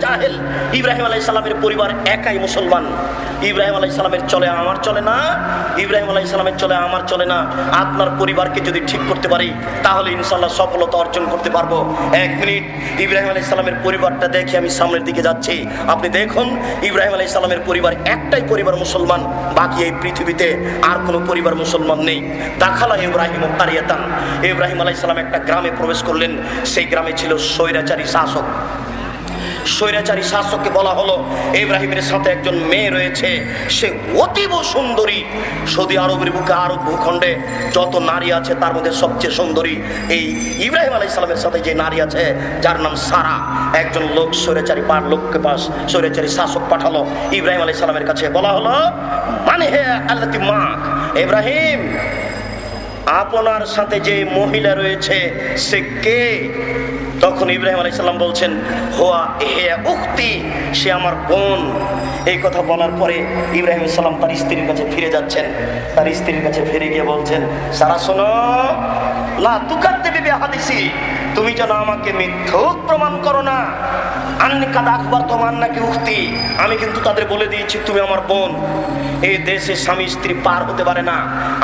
জাহেল। ইব্রাহিম আলাইহিস সালামের পরিবার একাই মুসলমান। ইব্রাহিম আলাইহিস সালামের চলে আমার চলে না, ইব্রাহিম আলাইহিস সালামের চলে আমার চলে না। আপনার পরিবারকে যদি ঠিক করতে পারি তাহলে ইনশাআল্লাহ সফলতা অর্জন করতে পারবো। এক মিনিট, ইব্রাহিম আলাইহিস সালামের পরিবারটা দেখে আমি সামনের দিকে যাচ্ছি। আপনি দেখুন, ইব্রাহিম আলাইহিস সালামের পরিবার একটাই পরিবার মুসলমান, বাকি এই পৃথিবীতে আর কোনো পরিবার মুসলমান নেই। দাখালা ইব্রাহিম কারিয়াতান, ইব্রাহিম আলাইহিস সালাম একটা গ্রামে প্রবেশ করলেন। সেই গ্রামে ছিল স্বৈরাচারী শাসক। স্বৈরাচারী শাসককে বলা হলো, ইব্রাহিমের সাথে একজন মেয়ে রয়েছে, সে অতীব সুন্দরী। সৌদি আরবের বুকে, আরব ভূখণ্ডে যত নারী আছে তার মধ্যে সবচেয়ে সুন্দরী এই ইব্রাহিম আলাইহিস সালামের সাথে যে নারী আছে, যার নাম সারা। একজন লোক স্বৈরাচারী শাসক পাঠালো ইব্রাহিম আলাইহিস সালামের কাছে। বলা হলো, মানে হে আল্লাতি মা ইব্রাহিম, আপনার সাথে যে মহিলা রয়েছে সে কে? তখন ইব্রাহিম আলাইহিস সালাম বলছেন, হুয়া হে উখতি, সে আমার বোন। এই কথা বলার পরে ইব্রাহিম আলাইহিস সালাম তার স্ত্রীর কাছে ফিরে যাচ্ছেন। তার স্ত্রীর কাছে ফিরে গিয়ে বলছেন, সারা শোনো, লা তুকাদ্দিবি বিহাদিসি, তুমি যেন আমাকে মিথ্যুক প্রমাণ করো না। আন্নি কাদ আখবারতুম আন্নাকি উখতি, আমি কিন্তু তাদের বলে দিয়েছি তুমি আমার বোন। এই দেশে স্বামী স্ত্রী পার হতে পারে না।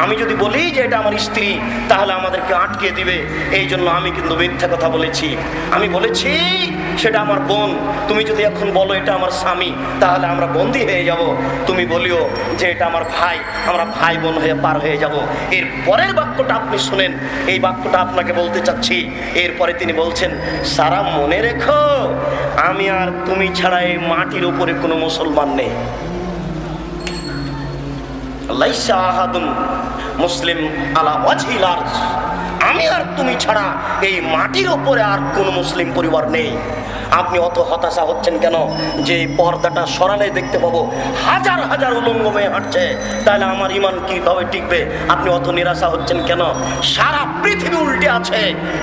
আমি যদি বলি যে এটা আমার স্ত্রী তাহলে আমাদেরকে আটকে দিবে, এই জন্য আমি কিন্তু মিথ্যা কথা বলেছি। আমি বলেছি সেটা আমার বোন। তুমি যদি এখন বলো এটা আমার স্বামী তাহলে আমরা বন্দী হয়ে যাব। তুমি বলিও যে এটা আমার ভাই, আমরা ভাই বোন হয়ে পার হয়ে যাব। এর পরের বাক্যটা আপনি শুনেন, এই বাক্যটা আপনাকে বলতে চাচ্ছি। এরপরে তিনি বলছেন, সারা মনে রেখো, আমি আর তুমি ছাড়া এই মাটির উপরে কোনো মুসলমান নেই। লাইসা আহাদুন মুসলিম আলা ওয়াজহিল আরজ, আমি আর তুমি ছাড়া এই মাটির উপরে আর কোন মুসলিম পরিবার নেই। আপনি অত হতাশা হচ্ছেন কেন যে পর্দাটা সরালে দেখতে পাবো হাজার হাজার উলঙ্গ মেয়ে হাঁটছে, তাহলে আমার ইমান কিভাবে টিকবে? আপনি অত নিরাশা হচ্ছেন কেন? সারা পৃথিবী উল্টে আছে।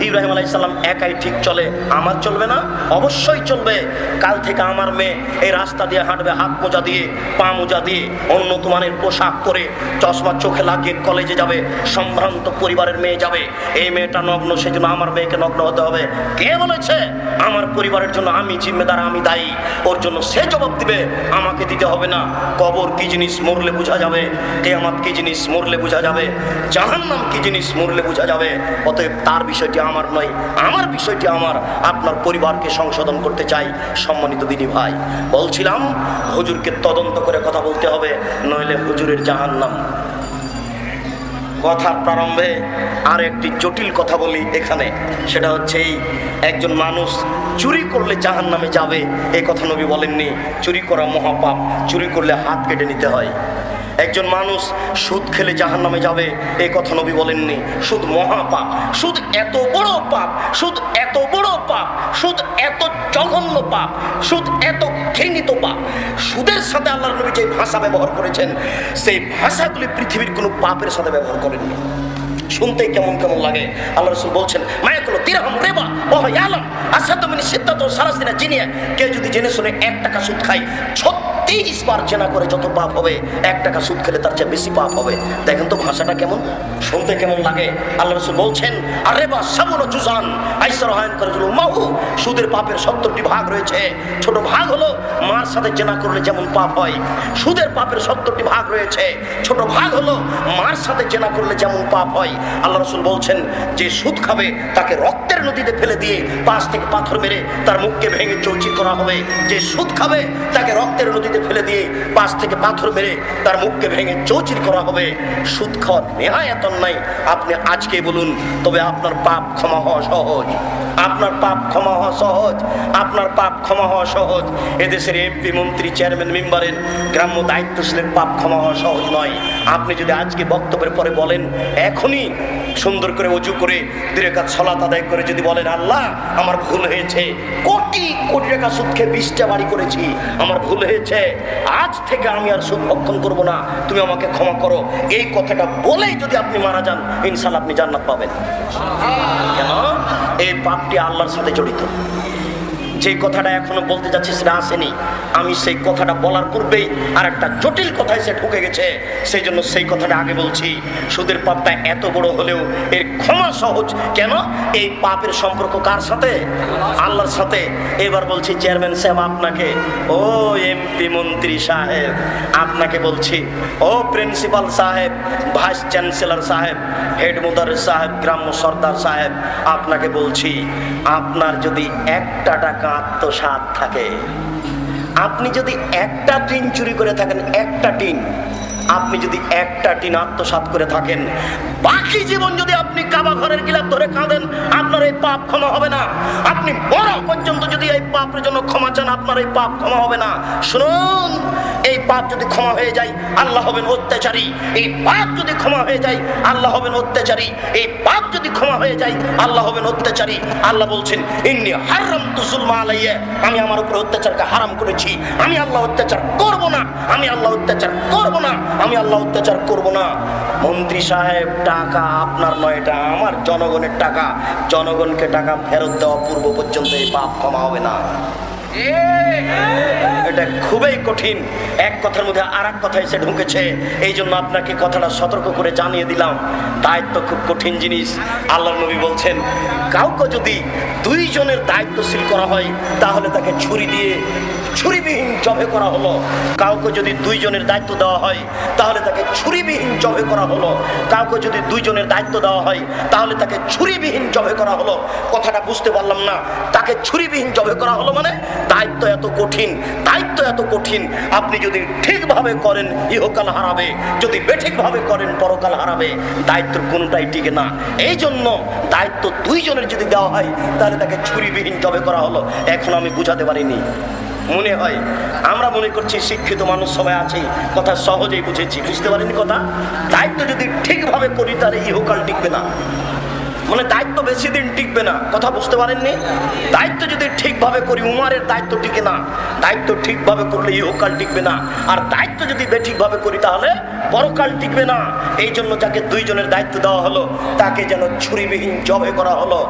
ইব্রাহিম আলাইহিস সালাম একাই ঠিক চলে, আমার চলবে না? অবশ্যই চলবে। কাল থেকে আমার মেয়ে এই রাস্তা দিয়ে হাঁটবে হাত মোজা দিয়ে, পা মোজা দিয়ে, উন্নত মানের পোশাক পরে, চশমা চোখে লাগিয়ে কলেজে যাবে। সম্ভ্রান্ত পরিবারের মেয়ে যাবে, এই মেয়েটা নগ্ন, সেজন্য আমার মেয়েকে নগ্ন হতে হবে। কে বলেছে? আমার পরিবারের জন্য আমি জিম্মেদার, আমি দায়ী। ওর জন্য সে জবাব দিবে, আমাকে দিতে হবে না। কবর কি জিনিস মরলে বোঝা যাবে, কিয়ামত কি জিনিস মরলে বোঝা যাবে, জাহান্নাম কি জিনিস মরলে বোঝা যাবে। অতএব তার বিষয়টি আমার নয়, আমার বিষয়টি আমার। আপনার পরিবারকে সংশোধন করতে চাই। সম্মানিত দিনী ভাই, বলছিলাম হুজুরকে তদন্ত করে কথা বলতে হবে, নইলে হুজুরের জাহান্নাম। কথার প্রারম্ভে আর একটি জটিল কথা বলি এখানে, সেটা হচ্ছে এই একজন মানুষ চুরি করলে জাহান্নামে যাবে, এই কথা নবী বলেননি। চুরি করা মহাপাপ, চুরি করলে হাত কেটে নিতে হয়। একজন মানুষ সুদ খেলে জাহান্নামে যাবে, এই কথা নবী বলেননি। সুদ মহাপাপ, সুদ এত বড় পাপ, সুদ এত বড় পাপ, সুদ এত জঘন্য পাপ, সুদ এত ঘৃণিত পাপ। সুদের সাথে আল্লাহর নবী যে ভাষা ব্যবহার করেছেন, সেই ভাষাগুলি পৃথিবীর কোনো পাপের সাথে ব্যবহার করেননি। শুনতে কেমন কেমন লাগে। আল্লাহ রাসূল বলছেন, মায়াকুলু দিরহাম রিবা ওয়া হুয়া ইয়ালাম আসাদু মিন সিত্তাতি ওয়া সালাসিনা জিনিয়া, কেউ যদি জেনে শুনে 1 টাকা সুদ খায়, 36 বার জেনা করে যত পাপ হবে, 1 টাকা সুদ খেলে তার চেয়ে বেশি পাপ হবে। দেখেন তো ভাষাটা কেমন, শুনতে কেমন লাগে। আল্লাহ রাসূল বলছেন, আর রিবা সাবুন জুজান আইসার হায়ান করে জুলু মাহু, সুদের পাপের 70টি ভাগ রয়েছে। ছোট ভাগ হলো মার সাথে জেনা করলে যেমন পাপ হয়, সুদের পাপের 70টি ভাগ রয়েছে। ছোট ভাগ হলো মার সাথে জেনা করলে যেমন পাপ হয়। আল্লাহ রাসূল বলছেন, যে সুদ খাবে তাকে রক্তের নদীতে ফেলে দিয়ে পাশ থেকে পাথর মেরে তার মুখকে ভেঙে চৌচির করা হবে। যে সুদ খাবে তাকে রক্তের নদীতে ফেলে দিয়ে পাশ থেকে পাথর মেরে তার মুখকে ভেঙে চৌচির করা হবে। সুদ খাওয়ার নেহায়াত নাই। আপনি আজকে বলুন, তবে আপনার পাপ ক্ষমা হওয়া সহজ, আপনার পাপ ক্ষমা হওয়া সহজ, আপনার পাপ ক্ষমা হওয়া সহজ। এদেশের এমপি, মন্ত্রী, চেয়ারম্যান, মেম্বারের, গ্রাম্য দায়িত্বশীলের পাপ ক্ষমা হওয়া সহজ নয়। আপনি যদি আজকে বক্তব্যের পরে বলেন, এখনই সুন্দর করে ওযু করে 2 রাকাত সালাত আদায় করে যদি বলেন, আল্লাহ আমার ভুল হয়েছে, কোটি কোটি টাকা সুদ খেয়ে 20টা বাড়ি করেছি, আমার ভুল হয়েছে, আজ থেকে আমি আর সুদ ভক্ষণ করবো না, তুমি আমাকে ক্ষমা করো, এই কথাটা বলেই যদি আপনি মারা যান, ইনশাআল্লাহ আপনি জান্নাত পাবেন। কেন? এই পাপটি আল্লাহর সাথে জড়িত। যে কথাটা এখনো বলতে যাচ্ছি সেটা আসেনি, আমি সেই কথাটা বলার পূর্বেই আর একটা জটিল কথা এসে ঢুকে গেছে, সেই জন্য সেই কথাটা আগে বলছি। সুদের পাপটা এত বড় হলেও এর ক্ষমা সহজ। কেন? এই পাপের সম্পর্ক কার সাথে? আল্লাহর সাথে। এবার বলছি চেয়ারম্যান সাহেব আপনাকে, ও এমপি মন্ত্রী সাহেব আপনাকে বলছি, ও প্রিন্সিপাল সাহেব, ভাইস চ্যান্সেলর সাহেব, হেড মুদারিস সাহেব, গ্রাম্য সর্দার সাহেব আপনাকে বলছি, আপনার যদি একটা টাকা আত্মসাৎ থাকে, আপনি যদি একটা টিন চুরি করে থাকেন, একটা টিন, আপনি যদি একটা টিন আত্মসাৎ করে থাকেন, বাকি জীবন যদি আপনি কাবা ঘরের গিলাফ ধরে কাঁদেন, আপনার এই পাপ ক্ষমা হবে না। আপনি মরা পর্যন্ত যদি এই পাপের জন্য ক্ষমা চান, আপনার এই পাপ ক্ষমা হবে না। শুনুন, এই পাপ যদি ক্ষমা হয়ে যায় আল্লাহ হবেন অত্যাচারী। এই পাপ যদি ক্ষমা হয়ে যায় আল্লাহ হবেন অত্যাচারী। এই পাপ যদি ক্ষমা হয়ে যায় আল্লাহ হবেন অত্যাচারী। আল্লাহ বলছেন, ইন্নী হারামতু যুলমা আলাইয়া, আমি আমার উপর অত্যাচারকে হারাম করেছি। আমি আল্লাহ অত্যাচার করব না, আমি আল্লাহ অত্যাচার করব না, আমি আল্লাহ অত্যাচার করব না। মন্ত্রী সাহেব, টাকা আপনার নয়, এটা আমার জনগণের টাকা। জনগণকে টাকা ফেরত দেওয়া পূর্ব পর্যন্ত এই পাপ ক্ষমা হবে না। এটা খুবই কঠিন। এক কথার মধ্যে আর এক কথা এসে ঢুকেছে, এই জন্য আপনাকে কথাটা সতর্ক করে জানিয়ে দিলাম। দায়িত্ব খুব কঠিন জিনিস। আল্লাহর নবী বলছেন, কাউকে যদি দুইজনের দায়িত্বশীল করা হয় তাহলে তাকে ছুরি দিয়ে ছুরিবিহীন জবে করা হলো। কাউকে যদি দুইজনের দায়িত্ব দেওয়া হয় তাহলে তাকে ছুরিবিহীন জবে করা হলো। কাউকে যদি দুইজনের দায়িত্ব দেওয়া হয় তাহলে তাকে ছুরিবিহীন জবে করা হলো। কথাটা বুঝতে পারলাম না। তাকে ছুরিবিহীন জবে করা হলো মানে দায়িত্ব এত কঠিন, দায়িত্ব এত কঠিন। আপনি যদি ঠিকভাবে করেন ইহকাল হারাবে, যদি বেঠিকভাবে করেন পরকাল হারাবে। দায়িত্বের কোনটাই টিকে না। এই জন্য দায়িত্ব দুইজনের যদি দেওয়া হয় তাহলে তাকে ছুরিবিহীন জবে করা হলো। এখন আমি বুঝাতে পারিনি। মনে হয় আমরা মনে করছি শিক্ষিত মানুষ সবাই আছি, কথা সহজেই বুঝেছি, বুঝতে পারিনি কথা। দায়িত্ব যদি ঠিকভাবে করি তাহলে ইহকাল টিকবে না, মানে দায়িত্ব বেশি দিন টিকবে না। কথা বুঝতে পারেননি? দায়িত্ব যদি ঠিকভাবে করি, উমারের দায়িত্ব টিকে না। দায়িত্ব ঠিকভাবে করলে ইহকাল টিকবে না। আর দায়িত্ব যদি বেঠিকভাবে করি তাহলে পরকাল টিকবে না। এই জন্য যাকে দুইজনের দায়িত্ব দেওয়া হলো তাকে যেন ছুরিবিহীন জবে করা হলো।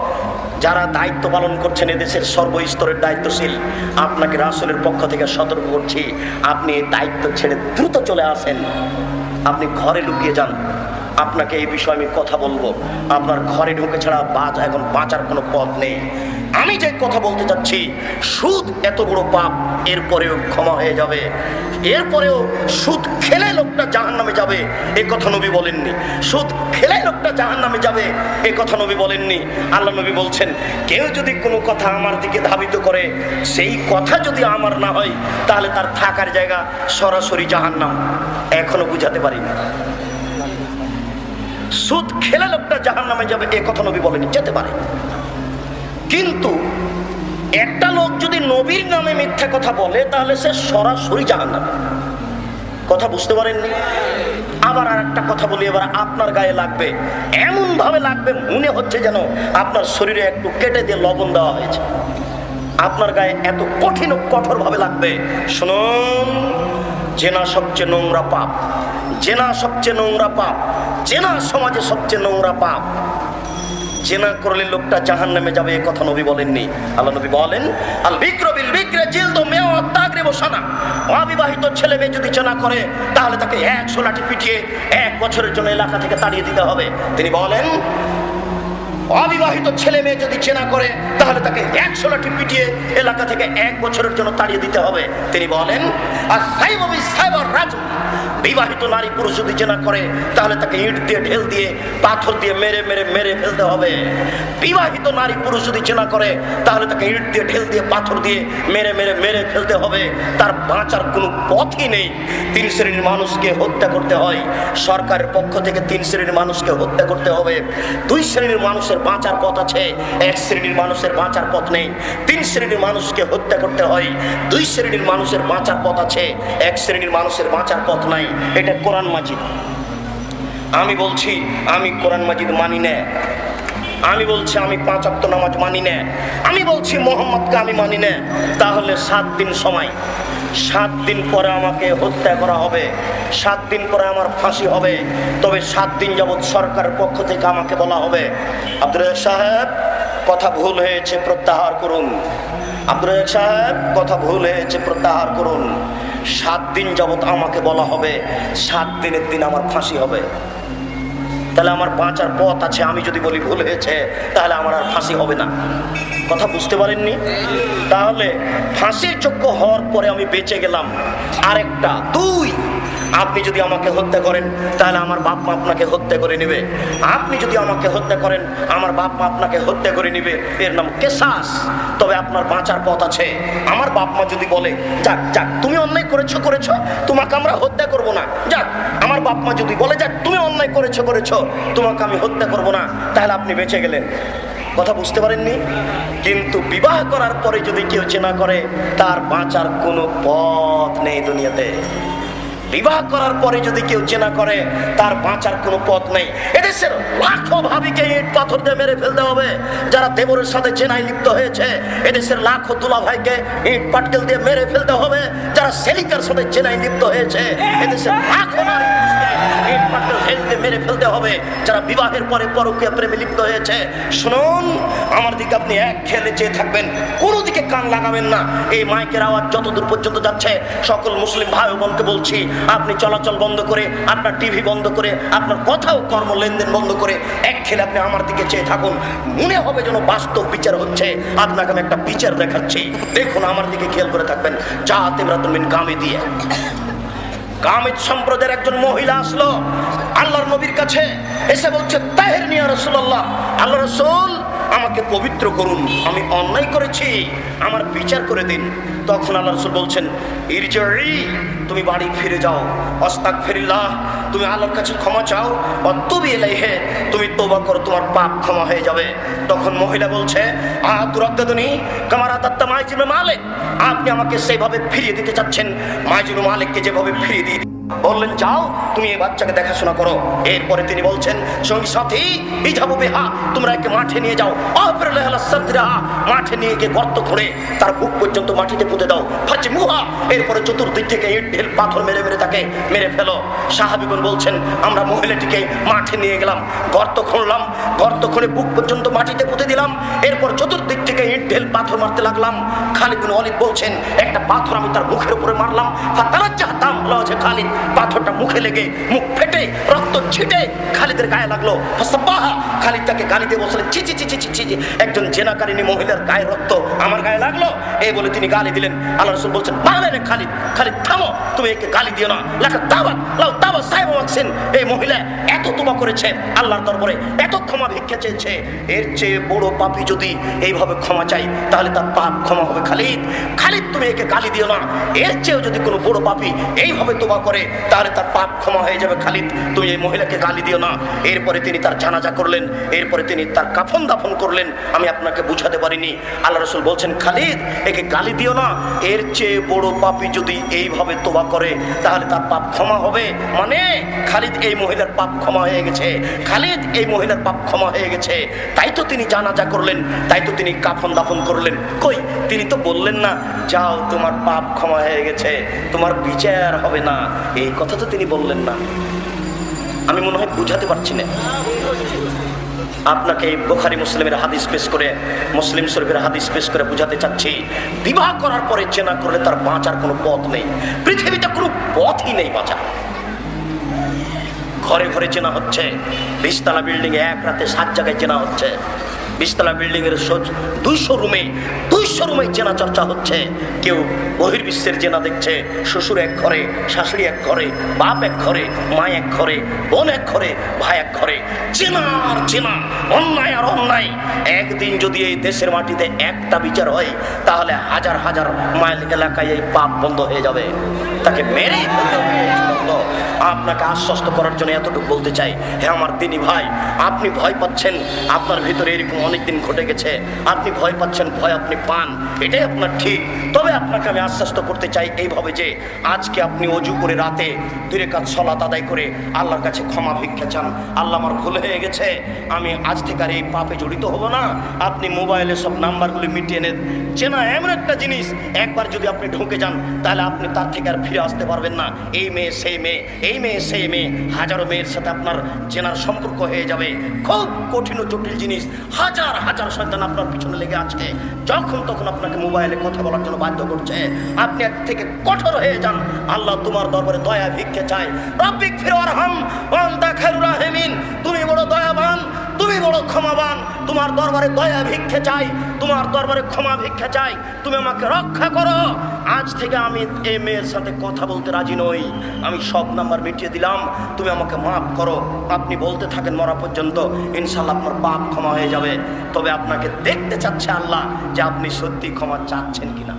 যারা দায়িত্ব পালন করছেন এদেশের সর্বস্তরের দায়িত্বশীল, আপনাকে রাসূলের পক্ষ থেকে সতর্ক করছি, আপনি এই দায়িত্ব ছেড়ে দ্রুত চলে আসেন, আপনি ঘরে লুকিয়ে যান। আপনাকে এই বিষয়ে আমি কথা বলবো। আপনার ঘরে ঢুকে ছাড়া এখন বাঁচার কোনো পথ নেই। আমি যে কথা বলতে চাচ্ছি, সুদ এত বড় পাপ, এরপরেও ক্ষমা হয়ে যাবে। এরপরেও সুদ খেলে লোকটা জাহান্নামে যাবে, এ কথা নবী বলেননি। সুদ খেলে লোকটা জাহান্নামে যাবে, এ কথা নবী বলেননি। আল্লাহ নবী বলছেন, কেউ যদি কোনো কথা আমার দিকে ধাবিত করে, সেই কথা যদি আমার না হয় তাহলে তার থাকার জায়গা সরাসরি জাহান্নাম। এখনো বুঝাতে পারিনি। সুদ খেলে লোকটা জাহান্নামে যাবে, এ কথা নবী বলেনি। যেতে পারে, কিন্তু একটা লোক যদি নবীর নামে মিথ্যা কথা বলে তাহলে সে সরাসরি জাহান্নামে। কথা বুঝতে পারেননি? আবার আর একটা কথা বলি, এবার আপনার গায়ে লাগবে, এমন ভাবে লাগবে মনে হচ্ছে যেন আপনার শরীরে একটু কেটে দিয়ে লবণ দেওয়া হয়েছে। আপনার গায়ে এত কঠিন ও কঠোর ভাবে লাগবে। শুনুন, জেনা সবচেয়ে নোংরা পাপ। জেনা সবচেয়ে নোংরা পাপ। জেনা সমাজে সবচেয়ে নোংরা পাপ। জেনা করলে লোকটা জাহান্নামে যাবে, এ কথা নবী বলেননি। আল্লাহ নবী বলেন, আল বিক্র বিল বিক্রে জিলদু মিআত তাগরিবু সানা। অবিবাহিত ছেলে মেয়ে যদি জেনা করে তাহলে তাকে 100 লাঠি পিটিয়ে 1 বছরের জন্য এলাকা থেকে তাড়িয়ে দিতে হবে। তিনি বলেন, অবিবাহিত ছেলে মেয়ে যদি জেনা করে তাহলে তাকে 100 লাঠি পিটিয়ে এলাকা থেকে 1 বছরের জন্য তাড়িয়ে দিতে হবে। তিনি বলেন, আর সাইবু বিসাইবার রাজু। বিবাহিত নারী পুরুষ যদি জেনা করে তাহলে তাকে ইট দিয়ে, ঢেল দিয়ে, পাথর দিয়ে মেরে মেরে মেরে ফেলতে হবে। বিবাহিত নারী পুরুষ যদি জেনা করে তাহলে তাকে ইট দিয়ে, ঢেল দিয়ে, পাথর দিয়ে মেরে মেরে মেরে ফেলতে হবে। তার বাঁচার কোনো পথই নেই। 3 শ্রেণীর মানুষকে হত্যা করতে হয়। সরকারের পক্ষ থেকে 3 শ্রেণীর মানুষকে হত্যা করতে হবে। 2 শ্রেণীর মানুষের বাঁচার পথ আছে, 1 শ্রেণীর মানুষের বাঁচার পথ নেই। 3 শ্রেণীর মানুষকে হত্যা করতে হয়। 2 শ্রেণীর মানুষের বাঁচার পথ আছে, 1 শ্রেণীর মানুষের বাঁচার পথ নাই। এটা কোরআন মাজিদ। আমি বলছি আমি কোরআন মাজিদ মানি না। আমি বলছি আমি 5 ওয়াক্ত নামাজ মানি না। আমি বলছি মোহাম্মদকে আমি মানি না। তাহলে 7 দিন সময়, 7 দিন পরে আমাকে হত্যা করা হবে, 7 দিন পরে আমার ফাঁসি হবে। তবে 7 দিন যাবৎ সরকারের পক্ষ থেকে আমাকে বলা হবে, আব্দুর রাজ্জাক সাহেব কথা ভুল হয়েছে, প্রত্যাহার করুন। আব্দুর রাজ্জাক সাহেব কথা ভুল হয়েছে, প্রত্যাহার করুন। 7 দিন যাবত আমাকে বলা হবে 7 দিনের দিন আমার ফাঁসি হবে, তাহলে আমার বাঁচার পথ আছে। আমি যদি বলি ভুল হয়েছে তাহলে আমার আর ফাঁসি হবে না। কথা বুঝতে পারেননি? তাহলে ফাঁসির যোগ্য হওয়ার পরে আমি বেঁচে গেলাম। আরেকটা 2, আপনি যদি আমাকে হত্যা করেন তাহলে আমার বাপ মা আপনাকে হত্যা করে নেবে। আপনি যদি আমাকে হত্যা করেন আমার বাপ মা আপনাকে হত্যা করে নেবে। এর নাম কেসাস। তবে আপনার বাঁচার পথ আছে। আমার বাপ মা যদি বলে যাক যাক তুমি অন্যায় করেছো, তোমাকে আমরা হত্যা করব না, যাক আমার বাপ মা যদি বলে যাক তুমি অন্যায় করেছো, তোমাকে আমি হত্যা করব না, তাহলে আপনি বেঁচে গেলেন। কথা বুঝতে পারেননি? কিন্তু বিবাহ করার পরে যদি কেউ জেনা করে তার বাঁচার কোনো পথ নেই দুনিয়াতে। বিবাহ করার পরে যদি কেউ জেনা করে তার বাঁচার কোনো পথ নেই। এদেশের লাখো ভাবিকে ইট পাথর দিয়ে মেরে ফেলতে হবে যারা দেবরের সাথে জেনায় লিপ্ত হয়েছে। এদেশের লাখো দুলা ভাইকে ইট পাটকেল দিয়ে মেরে ফেলতে হবে যারা সেলিকার সাথে জেনায় লিপ্ত হয়েছে। এদেশের লাখো নারী ইট পাটকেল দিয়ে মেরে ফেলতে হবে যারা বিবাহের পরে পরকীয়া প্রেমে লিপ্ত হয়েছে। শুনুন, আমার দিকে আপনি এক খেলে চেয়ে থাকবেন, কোনো দিকে কান লাগাবেন না। এই মাইকের আওয়াজ যতদূর পর্যন্ত যাচ্ছে সকল মুসলিম ভাই বোনকে বলছি, আপনি চলাচল বন্ধ করে, আপনার টিভি বন্ধ করে, আপনার কথা ও কর্ম লেনদেন বন্ধ করে এক খেলে আপনি আমার দিকে চেয়ে থাকুন। মনে হবে যেন বাস্তব বিচার হচ্ছে। আপনাকে আমি একটা বিচার দেখাচ্ছি, দেখুন আমার দিকে খেয়াল করে থাকবেন। জাহাতে ইমরাতুন মিন গামে দিয়ে গামিদ সম্প্রদায়ের একজন মহিলা আসলো আল্লাহর নবীর কাছে, এসে বলছে তাহেরনি ইয়া রাসূলুল্লাহ, আল্লাহ রাসূল আমাকে পবিত্র করুন, আমি অন্যায় করেছি, আমার বিচার করে দিন। তখন আল্লাহ রাসূল বলছেন ইরজিই, তুমি বাড়ি ফিরে যাও, আস্তাগফিরুল্লাহ, তুমি আল্লাহর কাছে ক্ষমা চাও, ওয়াতুবি ইলাইহি, তুমি তওবা করো, তোমার পাপ ক্ষমা হয়ে যাবে। তখন মহিলা বলছে আতুরাদ্দাদুনি কামা রাদাত্তা মাইজুল মালিক, আপনি আমাকে সেইভাবে ফিরিয়ে দিতে চাচ্ছেন মাইজুল মালিককে যেভাবে ফিরিয়ে দিয়ে বললেন যাও তুমি এই বাচ্চাকে দেখাশোনা করো। এরপরে তিনি বলছেন সঙ্গী সাথী ইজাবু বিহা, তোমরা একে মাঠে নিয়ে যাও, মাঠে নিয়ে গিয়ে গর্ত খুঁড়ে তার বুক পর্যন্ত মাটিতে পুঁতে দাও, ফাঁচি মুহা, এরপরে চতুর্দিক থেকে ইট ঢিল পাথর মেরে মেরে তাকে মেরে ফেলো। সাহাবীগণ বলছেন আমরা মহিলাটিকে মাঠে নিয়ে গেলাম, গর্ত খুঁড়লাম, গর্ত খুঁড়ে বুক পর্যন্ত মাটিতে পুঁতে দিলাম, এরপর চতুর্দিক থেকে ইট ঢিল পাথর মারতে লাগলাম। খালিদ বিন ওয়ালিদ বলছেন একটা পাথর আমি তার মুখের উপরে মারলাম, ফাতালাজ্জাহতাম, খালিদ পাথরটা মুখে লেগে মুখ ফেটে রক্ত ছিটে খালিদের গায়ে লাগলো। খালিদ তাকে গালি দিয়ে বলছিলেন ছি ছি ছি ছি ছি, একজন জেনাকারিনী মহিলার গায়ে রক্ত আমার গায়ে লাগলো, এই বলে তিনি গালি দিলেন। আল্লাহ রাসূল বলছেন পারলেন খালিদ, খালিদ থামো, তুমি একে গালি দিও না, লেখা দাওয়াত লাও দাওয়াত সাহেব মাকসিন, এই মহিলা এত তোবা করেছে আল্লাহর দরবারে, এত ক্ষমা ভিক্ষা চেয়েছে, এর চেয়ে বড় পাপী যদি এইভাবে ক্ষমা চাই তাহলে তার পাপ ক্ষমা হবে। খালিদ, খালিদ তুমি একে গালি দিও না, এর চেয়েও যদি কোনো বড় পাপী এইভাবে তোবা করে তাহলে তার পাপ ক্ষমা হয়ে যাবে। খালিদ তুমি এই মহিলাকে গালি দিও না। এরপরে তিনি তার জানাজা করলেন, এরপরে তিনি তার কাফন দাফন করলেন। আমি আপনাকে বুঝাতে পারিনি। আল্লাহ রাসূল বলছেন খালিদ একে গালি দিও না, এর চেয়ে বড় পাপী যদি এইভাবে তোবা করে তাহলে তার পাপ ক্ষমা হবে। মানে খালিদ এই মহিলার পাপ ক্ষমা হয়ে গেছে, খালিদ এই মহিলার পাপ ক্ষমা হয়ে গেছে, তাই তো তিনি জানাজা করলেন, তাই তো তিনি কাফন দাফন করলেন। কই তিনি তো বললেন না যাও তোমার পাপ ক্ষমা হয়ে গেছে, তোমার বিচার হবে না, এই কথা তো তিনি বললেন না। আমি মনে হয় বুঝাতে পারছি না আপনাকে। বুখারী মুসলিমের হাদিস পেশ করে, মুসলিম শরীফের হাদিস পেশ করে বুঝাতে চাচ্ছি বিবাহ করার পরে জেনা করলে তার বাঁচার কোনো পথ নেই, পৃথিবীতে কোনো পথই নেই বাঁচা। ঘরে ঘরে জেনা হচ্ছে, 20 তলা বিল্ডিং এ এক রাতে 7 জায়গায় জেনা হচ্ছে, 20 তলা বিল্ডিং এর 200 রুমে জেনা চর্চা হচ্ছে। কেউ বহির্বিশ্বের জেনা দেখছে, শ্বশুর এক ঘরে, শাশুড়ি এক ঘরে, বাপ এক ঘরে, মা এক ঘরে, বোন এক ঘরে, ভাই এক ঘরে, জেনা আর জেনা, অন্যায় আর অন্যায়। একদিন যদি এই দেশের মাটিতে একটা বিচার হয় তাহলে হাজার হাজার মাইল এলাকায় এই পাপ বন্ধ হয়ে যাবে, তাকে মেরেই ফেলতে হবে। আপনাকে আশ্বস্ত করার জন্য এতটুকু বলতে চাই, হে আমার দিনী ভাই, আপনি ভয় পাচ্ছেন, আপনার ভিতরে এরকম অনেকদিন ঘটে গেছে, আপনি ভয় পাচ্ছেন, ভয় আপনি পান, এটাই আপনার ঠিক। তবে আপনাকে আমি আশ্বস্ত করতে চাই এইভাবে যে আজকে আপনি অজু করে রাতে 2 রাকাত সালাত আদায় করে আল্লাহর কাছে ক্ষমা ভিক্ষা চান, আল্লাহ আমার ভুল হয়ে গেছে, আমি আজ থেকে আর এই পাপে জড়িত হব না। আপনি মোবাইলে সব নাম্বারগুলি মিটিয়ে নেন। চেনা এমন একটা জিনিস, একবার যদি আপনি ঢুকে যান তাহলে আপনি তার থেকে আর ফিরে আসতে পারবেন না। এই মেয়ে সেই মেয়ে, এই মেয়ে সেই মেয়ে, হাজারো মেয়ের সাথে আপনার চেনার সম্পর্ক হয়ে যাবে। খুব কঠিন ও জটিল জিনিস, হাজার হাজার শয়তান আপনার পিছনে লেগে আছে, যখন তখন আপনাকে মোবাইলে কথা বলার জন্য বাধ্য করছে। আপনি এক থেকে কঠোর হয়ে যান। আল্লাহ তোমার দরবারে দয়া ভিক্ষে চায়। রব্বিক ফিরওয়ারহাম ওয়া আনতা খায়রুর রাহিমিন, তুমি বড় দয়াবান, তুমি বড় ক্ষমাবান। তোমার দরবারে দয়া ভিক্ষে চাই, তোমার দরবারে ক্ষমা ভিক্ষা চাই, তুমি আমাকে রক্ষা করো। আজ থেকে আমি এই মেয়ের সাথে কথা বলতে রাজি নই, আমি সব নাম্বার মিটিয়ে দিলাম, তুমি আমাকে মাফ করো। আপনি বলতে থাকেন মরা পর্যন্ত, ইনশাল্লাহ আপনার পাপ ক্ষমা হয়ে যাবে। তবে আপনাকে দেখতে চাচ্ছে আল্লাহ যে আপনি সত্যি ক্ষমা চাচ্ছেন কিনা।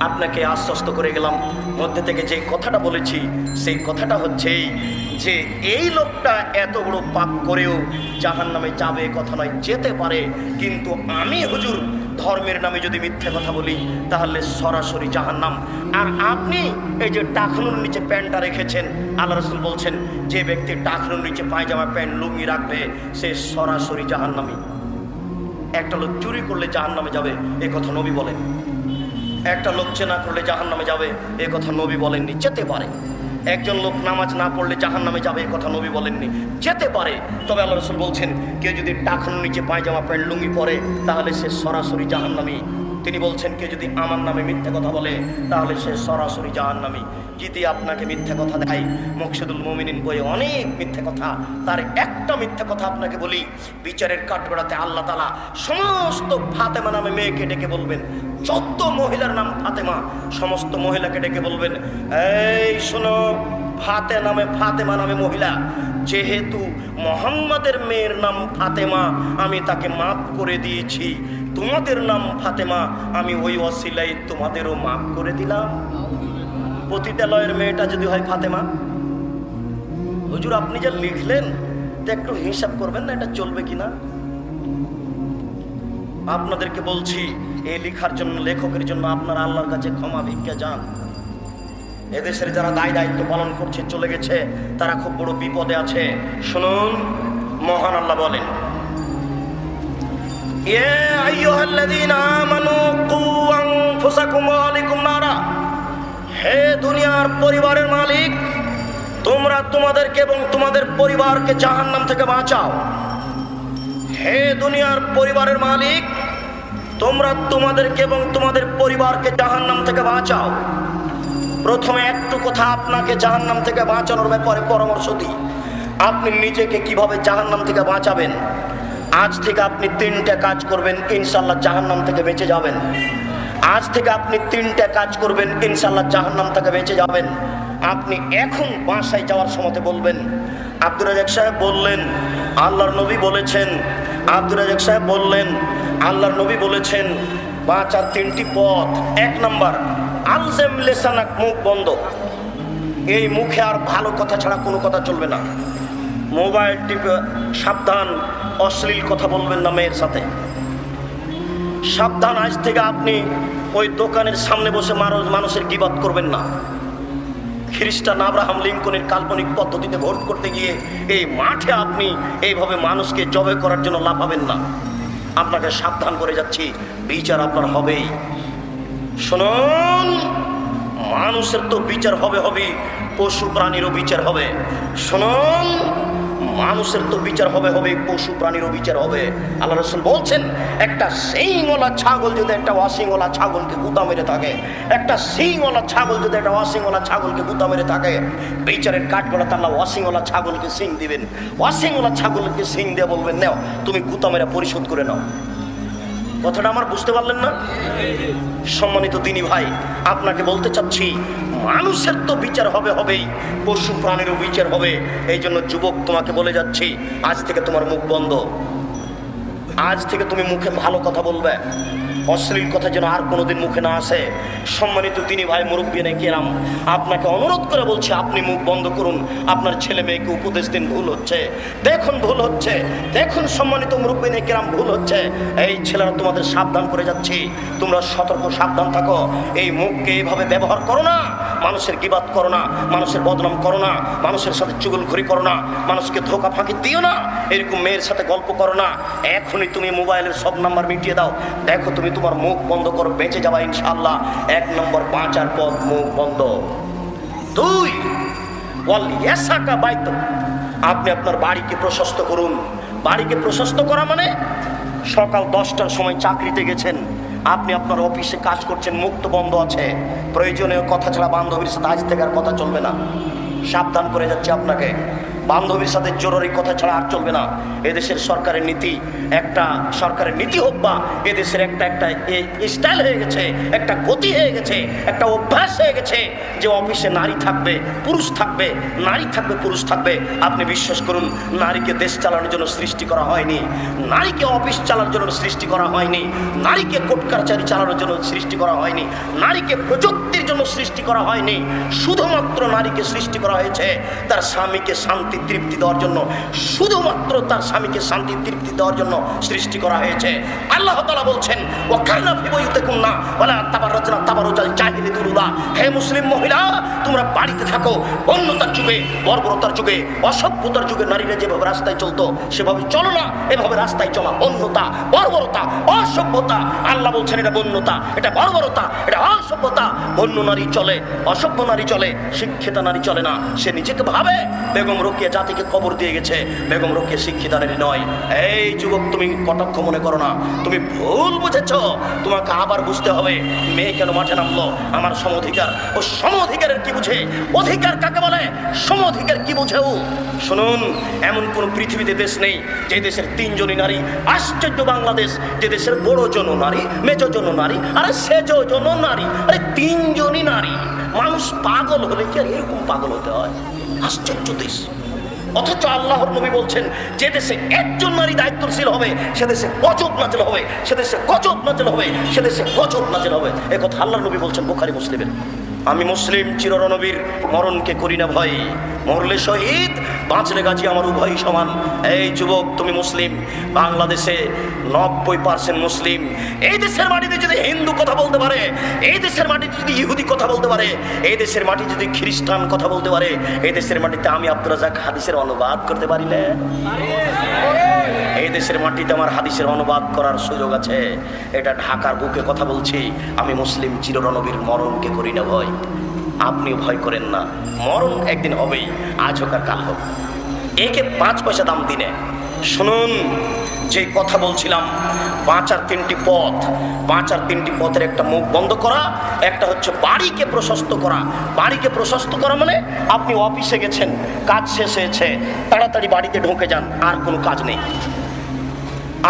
আপনাকে আশ্বস্ত করে গেলাম, মধ্যে থেকে যে কথাটা বলেছি সেই কথাটা হচ্ছে যে এই লোকটা এত বড় পাপ করেও জাহান্নামে যাবে কথা নয়, যেতে পারে, কিন্তু আমি হুজুর ধর্মের নামে যদি মিথ্যে কথা বলি তাহলে সরাসরি জাহান্নাম। আর আপনি এই যে টাকনুর নিচে প্যান্টটা রেখেছেন, আল্লাহ রাসূল বলছেন যে ব্যক্তি টাকনুর নিচে পায়জামা প্যান্ট লুঙ্গি রাখবে সে সরাসরি জাহান্নামী। একটা লোক চুরি করলে জাহান্নামে যাবে এ কথা নবী বলেন, একটা লোক চেনা করলে জাহান্নামে যাবে এ কথা নবী বলেননি, যেতে পারে। একজন লোক নামাজ না পড়লে জাহান্নামে যাবে এ কথা নবী বলেননি, যেতে পারে। তবে আল্লাহ রাসূল বলছেন কেউ যদি টাকনুর নিচে পায়জামা প্যান্ট লুঙ্গি পরে তাহলে সে সরাসরি জাহান্নামী। তিনি বলছেন কেউ যদি আমার নামে মিথ্যে কথা বলে তাহলে সে সরাসরি জাহান্নামী। যদি আপনাকে মিথ্যে কথা দেয়, মুকশিদুল মুমিনিন বইয়ে অনেক মিথ্যে কথা, তার একটা মিথ্যে কথা আপনাকে বলি, বিচারের কাঠগড়াতে আল্লাহ তাআলা সমস্ত ফাতেমা নামে মেয়েকে ডেকে বলবেন, যত মহিলার নাম ফাতেমা সমস্ত মহিলাকে ডেকে বলবেন, এই শোনো, ফাতেমা নামে মহিলা, যেহেতু মোহাম্মদের মেয়ের নাম ফাতেমা আমি তাকে মাফ করে দিয়েছি, তোমাদের নাম ফাতেমা আমি ওই ওসিলায় তোমাদেরও মাফ করে দিলাম। পতিতালয়ের মেয়েটা যদি হয় ফাতেমা, হুজুর আপনি যা লিখলেন তা একটু হিসাব করবেন না, এটা চলবে কিনা। আপনাদেরকে বলছি এই লেখার জন্য, লেখকের জন্য আপনারা আল্লাহর কাছে ক্ষমা ভিক্ষা যান। এদেশের যারা দায়িত্ব পালন করছে চলে গেছে, তারা খুব বড় বিপদে আছে। শুনুন, মহান আল্লাহ বলেন, ইয়া আইয়ুহাল্লাযীনা আমানু কু আনফুসাকুম ওয়া আলাইকুম নারা, হে দুনিয়ার পরিবারের মালিক, তোমরা তোমাদেরকে এবং তোমাদের পরিবারকে জাহান্নাম থেকে বাঁচাও। হে দুনিয়ার পরিবারের মালিক, তোমরা তোমাদেরকে এবং তোমাদের পরিবারকে জাহান্নাম থেকে বাঁচাও। প্রথমে একটু কথা আপনাকে জাহান্নাম থেকে বাঁচানোর ব্যাপারে পরামর্শ দিই। আপনি নিজেকে কিভাবে জাহান্নাম থেকে বাঁচাবেন, আজ থেকে আপনি 3টা কাজ করবেন, ইনশাআল্লাহ জাহান্নাম থেকে বেঁচে যাবেন। আজ থেকে আপনি 3টা কাজ করবেন, ইনশাআল্লাহ জাহান্নাম থেকে বেঁচে যাবেন। আপনি এখন বাসায় যাওয়ার সময় বলবেন, আব্দুর রাজাক সাহেব বললেন আল্লাহর নবী বলেছেন, আব্দুর রাজাক সাহেব বললেন আল্লাহর নবী বলেছেন বাঁচার 3টি পথ। 1 নাম্বার, আলজেম লিসানাক, মুখ বন্ধ। এই মুখে আর ভালো কথা ছাড়া কোনো কথা চলবে না। মোবাইল টিপে সাবধান, অশ্লীল কথা বলবেন না মেয়ের সাথে। সাবধান, আজ থেকে আপনি ওই দোকানের সামনে বসে মানুষের গীবত করবেন না। খ্রিস্টান আব্রাহাম লিঙ্কনের কাল্পনিক পদ্ধতিতে ভোট করতে গিয়ে এই মাঠে আপনি এইভাবে মানুষকে জবে করার জন্য লাফাবেন না। আপনাকে সাবধান করে যাচ্ছি, বিচার আপনার হবেই। শুনুন, মানুষের তো বিচার হবে, পশু প্রাণীরও বিচার হবে। শুনুন, মানুষের তো বিচার হবে, পশু প্রাণীরও বিচার হবে। আল্লাহ রাসূল বলছেন একটা শিংওয়ালা ছাগল যদি একটা অশিংওয়ালা ছাগলকে গুঁতা মেরে থাকে, একটা শিংওয়ালা ছাগল যদি একটা অশিংওয়ালা ছাগলকে গুঁতা মেরে থাকে, বিচারের কাঠগড়াতে আল্লাহ অশিংওয়ালা ছাগলকে শিং দিবেন। অশিংওয়ালা ছাগলকে শিং দিয়ে বলবেন, নাও তুমি গুঁতা মেরে পরিশোধ করে নাও। কথাটা আমার বুঝতে পারলেন না? সম্মানিত দিনী ভাই, আপনাকে বলতে চাচ্ছি মানুষের তো বিচার হবেই, পশু প্রাণীরও বিচার হবে। এই জন্য যুবক তোমাকে বলে যাচ্ছি, আজ থেকে তোমার মুখ বন্ধ। আজ থেকে তুমি মুখে ভালো কথা বলবে, অশ্লীল কথা যেন আর কোনোদিন মুখে না আসে। সম্মানিত দিনী ভাই মুরব্বিয়ানে কেরাম, আপনাকে অনুরোধ করে বলছি, আপনি মুখ বন্ধ করুন। আপনার ছেলে মেয়েকে উপদেশ দিন, ভুল হচ্ছে, দেখুন ভুল হচ্ছে, দেখুন সম্মানিত মুরব্বিয়ানে কেরাম ভুল হচ্ছে। এই ছেলেরা তোমাদের সাবধান করে যাচ্ছি, তোমরা সতর্ক সাবধান থাকো। এই মুখকে এইভাবে ব্যবহার করো না, মানুষের গীবাত করো না, মানুষের বদনাম করো না, মানুষের সাথে চুগলখড়ি করো না, মানুষকে ধোকা ফাঁকি দিও না, এরকম মেয়ের সাথে গল্প করো না। এখনই তুমি মোবাইলের সব নাম্বার মিটিয়ে দাও, দেখো তুমি তোমার মুখ বন্ধ করো, বেঁচে যাবা ইনশাআল্লাহ। 1 নম্বর বাঁচার পথ মুখ বন্ধ। 2 ওয়ালিয়াসাকা বাইত, আপনি আপনার বাড়িকে প্রশস্ত করুন। বাড়িকে প্রশস্ত করা মানে সকাল 10টার সময় চাকরিতে গেছেন, আপনি আপনার অফিসে কাজ করছেন, মুখ তো বন্ধ আছে, প্রয়োজনীয় কথা ছাড়া বান্ধবীর সাথে আজ থেকে আর কথা চলবে না। সাবধান করে যাচ্ছে আপনাকে, বান্ধবীর সাথে জরুরি কথা ছাড়া আর চলবে না। এদেশের সরকারের নীতি, একটা সরকারের নীতি হোক বা এদেশের একটা স্টাইল হয়ে গেছে, একটা গতি হয়ে গেছে, একটা অভ্যাস হয়ে গেছে যে অফিসে নারী থাকবে পুরুষ থাকবে, নারী থাকবে পুরুষ থাকবে। আপনি বিশ্বাস করুন, নারীকে দেশ চালানোর জন্য সৃষ্টি করা হয়নি, নারীকে অফিস চালানোর জন্য সৃষ্টি করা হয়নি, নারীকে কোর্ট কাছারি চালানোর জন্য সৃষ্টি করা হয়নি, নারীকে প্রযুক্তির জন্য সৃষ্টি করা হয়নি। শুধুমাত্র নারীকে সৃষ্টি করা হয়েছে তার স্বামীকে শান্তি তৃপ্তি দেওয়ার জন্য, শুধুমাত্র তার স্বামীকে শান্তি তৃপ্তি দেওয়ার জন্য সৃষ্টি করা হয়েছে। আল্লাহ তাআলা বলছেন, ওয়াকারনা ফি বুয়ুতিকুন্না ওয়ালা তাবাররাজনা তাবারুজাল জাহিলিয়াতুল উলা, হে মুসলিম মহিলা, তোমরা বাড়িতে থাকো। অন্যতার যুগে, বর্বরতার যুগে, অসভ্যতার যুগে নারীরা যেভাবে রাস্তায় চলতো সেভাবে চলো না। এভাবে রাস্তায় চলা অন্যতা, বর্বরতা, অসভ্যতা। আল্লাহ বলছেন এটা বন্যতা, এটা বর্বরতা, এটা অসভ্যতা। বন্য নারী চলে, অসভ্য নারী চলে, শিক্ষিতা নারী চলে না। সে নিজেকে ভাবে বেগম রোকেয়া জাতিকে খবর দিয়ে গেছে, বেগম রোকেয়া শিক্ষিতা নারী নয়। এই যুবক, তুমি কটাক্ষ মনে করো না, তুমি ভুল বুঝেছ। তোমাকে আবার বুঝতে হবে, মেয়ে কেন মাঠে নামলো? আমার সম অধিকার। ও সম অধিকারের কি বুঝে? অধিকার কাকে বলে? সম অধিকার কি বুঝে ও? শুনুন, এমন কোন পৃথিবীতে দেশ নেই যে দেশের 3 জনই নারী। আশ্চর্য বাংলাদেশ, যে দেশের বড় জন নারী, মেজ জন নারী, আরে সেজ জন নারী, আরে 3 জনই নারী। মানুষ পাগল হলে কি আর এরকম পাগল হতে হয়? আশ্চর্য দেশ। অথচ আল্লাহর নবী বলছেন, যে দেশে 1 জন নারী দায়িত্বশীল হবে সে দেশে গজব নাজিল হবে, সে দেশে গজব নাজিল হবে, সে দেশে গজব নাজিল হবে। এই কথা আল্লাহর নবী বলছেন বুখারী মুসলিমের। আমি মুসলিম, চিররণবীর, মরণকে করি না ভয়, মরলে শহীদ, বাঁচলে গাজী, আমার উভয় সমান। এই যুবক, তুমি মুসলিম, বাংলাদেশে 90% মুসলিম। এই দেশের মাটিতে যদি হিন্দু কথা বলতে পারে, এই দেশের মাটিতে যদি ইহুদি কথা বলতে পারে, এই দেশের মাটি যদি খ্রিস্টান কথা বলতে পারে, এই দেশের মাটিতে আমি আব্দুর রাজ্জাক হাদিসের অনুবাদ করতে পারি না? এই দেশের মাটিতে আমার হাদিসের অনুবাদ করার সুযোগ আছে। এটা ঢাকার বুকে কথা বলছি। আমি মুসলিম, চিররণবীর, মরণকে করি না ভয়। আপনিও ভয় করেন না, মরণ একদিন হবেই, আজ হোক আর কাল হোক। একে 5 পয়সা দাম দিনে। শুনুন, যে কথা বলছিলাম, বাঁচার 3টি পথ। বাঁচার 3টি পথের একটা মুখ বন্ধ করা, একটা হচ্ছে বাড়িকে প্রশস্ত করা। বাড়িকে প্রশস্ত করা মানে আপনি অফিসে গেছেন, কাজ শেষ হয়েছে, তাড়াতাড়ি বাড়িতে ঢুকে যান, আর কোনো কাজ নেই।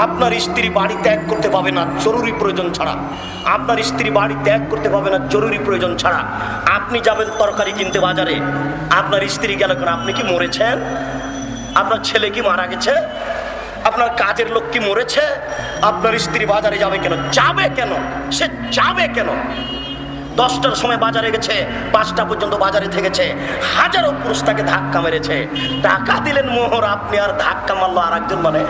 আপনার স্ত্রী বাড়ি ত্যাগ করতে পাবে না জরুরি প্রয়োজন ছাড়া। আপনার স্ত্রী বাড়ি ত্যাগ করতে পাবে না জরুরি প্রয়োজন ছাড়া। আপনি যাবেন তরকারি কিনতে বাজারে, আপনার স্ত্রী গেল কেন? আপনি কি মরেছেন? আপনার ছেলে কি মারা গেছে? আপনার কাজের লোক কি মরেছে? আপনার স্ত্রী বাজারে যাবে কেন? যাবে কেন? সে যাবে কেন? 10টার সময় বাজারে গেছে, 5টা পর্যন্ত বাজারে থেকেছে, হাজারো পুরুষ তাকে ধাক্কা মেরেছে। টাকা দিলেন মোহর, আপনি আর ধাক্কা মারলো আর একজন। মানে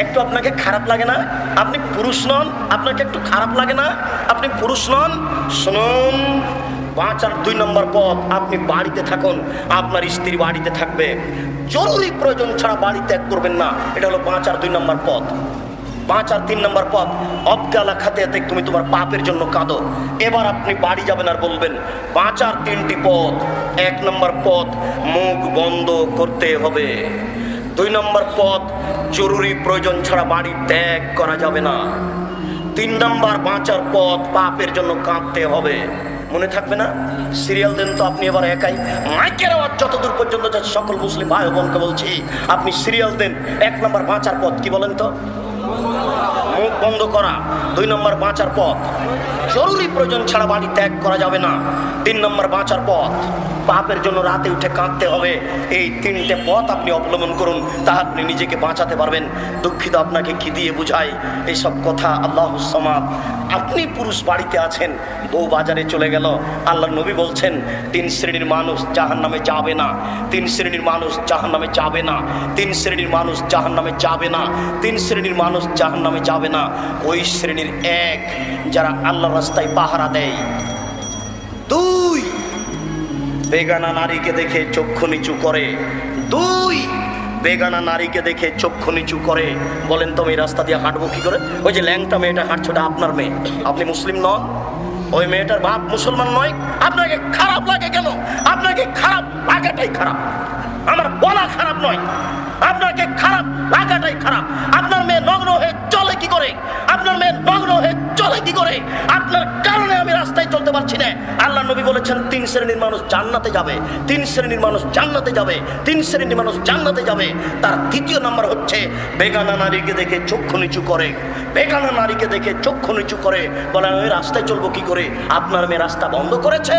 একটু আপনাকে খারাপ লাগে না? আপনি পুরুষ নন? আপনাকে একটু খারাপ লাগে না? আপনি পুরুষ নন? শুনুন, বাঁচার 2 নম্বর পথ, আপনি বাড়িতে থাকুন, আপনার স্ত্রী বাড়িতে থাকবে, জরুরি প্রয়োজন ছাড়া বাড়ি ত্যাগ করবেন না। এটা হলো বাঁচার 2 নম্বর পথ। বাঁচার 3 নম্বর পথ, অবগালা খাতে তুমি তোমার পাপের জন্য কাঁদো। এবার আপনি বাড়ি যাবেন আর বলবেন, বাঁচার 3টি পথ। 1 নম্বর পথ, মুখ বন্ধ করতে হবে। 2 নম্বর পথ, জরুরি প্রয়োজন ছাড়া বাড়ি ত্যাগ করা যাবে না। 3 নম্বর বাঁচার পথ, পাপের জন্য কাঁদতে হবে। মনে থাকবে না? সিরিয়াল দেন তো আপনি এবার একাই। মাইকের আওয়াজ যতদূর পর্যন্ত যাচ্ছে সকল মুসলিম ভাই বোনকে বলছি, আপনি সিরিয়াল দেন। 1 নম্বর বাঁচার পথ কি বলেন তো? মুখ বন্ধ করা। 2 নম্বর বাঁচার পথ, জরুরি প্রয়োজন ছাড়া বাড়ি ত্যাগ করা যাবে না। 3 নম্বর বাঁচার পথ, পাপের জন্য রাতে উঠে কাঁদতে হবে। এই 3টে পথ আপনি অবলম্বন করুন, তা আপনি নিজেকে বাঁচাতে পারবেন। দুঃখিত, আপনাকে কি দিয়ে বুঝাই এইসব কথা? আল্লাহুস সামাদ। আপনি পুরুষ বাড়িতে আছেন, বউ বাজারে চলে গেল। আল্লাহর নবী বলছেন 3 শ্রেণীর মানুষ জাহান্নামে যাবে না, 3 শ্রেণীর মানুষ জাহান্নামে যাবে না, 3 শ্রেণীর মানুষ জাহান্নামে যাবে না, 3 শ্রেণীর মানুষ জাহান্নামে যাবে না। ওই শ্রেণীর 1 যারা আল্লাহর রাস্তায় পাহারা দেয়, 2 বেগানা নারীকে দেখে চক্ষু নিচু করে, 2 বেগানা নারীকে দেখে চক্ষু নিচু করে। বলেন তো আমি রাস্তা দিয়ে হাঁটবো কি করে? ওই যে ল্যাংটা মেয়েটা হাঁটছে, ওটা আপনার মেয়ে, আপনি মুসলিম নন, ওই মেয়েটার বাপ মুসলমান নয়। আপনাকে খারাপ লাগে কেন? আপনাকে খারাপ লাগাটাই খারাপ, আমার বলা খারাপ নয়, আপনাকে খারাপ লাগাটাই খারাপ। আপনার মেয়ে নগ্ন হয়ে চলে কি করে? আপনার মেয়ে নগ্ন হয়ে চলে কি করে? আপনার কারণে আমি রাস্তায় চলতে পারছি না। আল্লাহ নবী বলেছেন 3 শ্রেণীর মানুষ জান্নাতে যাবে, 3 শ্রেণীর মানুষ জান্নাতে যাবে, 3 শ্রেণীর মানুষ জান্নাতে যাবে। তার 2য় নম্বর হচ্ছে বেগানা নারীকে দেখে চক্ষু নিচু করে, বেগানা নারীকে দেখে চক্ষু নিচু করে। বলেন আমি রাস্তায় চলবো কি করে? আপনার মেয়ে রাস্তা বন্ধ করেছে,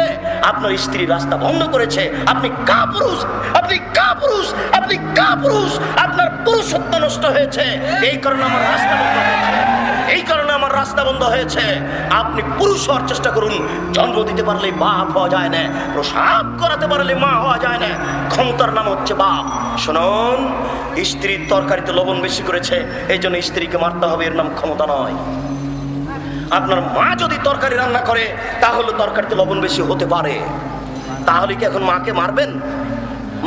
আপনার স্ত্রী রাস্তা বন্ধ করেছে। আপনি কাপুরুষ, আপনি কাপুরুষ, আপনি কাপুরুষ, আপনার পুরুষত্ব নষ্ট হয়েছে। এই কারণে আমার রাস্তা বন্ধ হয়েছে, এই কারণে আমার রাস্তা বন্ধ হয়েছে। আপনি পুরুষ হওয়ার চেষ্টা করুন। জন্ম দিতে পারলে বাপ হওয়া যায় না, প্রসাব করাতে পারলে মা হওয়া যায় না। ক্ষমতার নাম হচ্ছে বাপ। শুনুন, স্ত্রীর তরকারিতে লবণ বেশি করেছে, এই জন্য স্ত্রীকে মারতে হবে, এর নাম ক্ষমতা নয়। আপনার মা যদি তরকারি রান্না করে তাহলে তরকারিতে লবণ বেশি হতে পারে, তাহলে কি এখন মাকে মারবেন?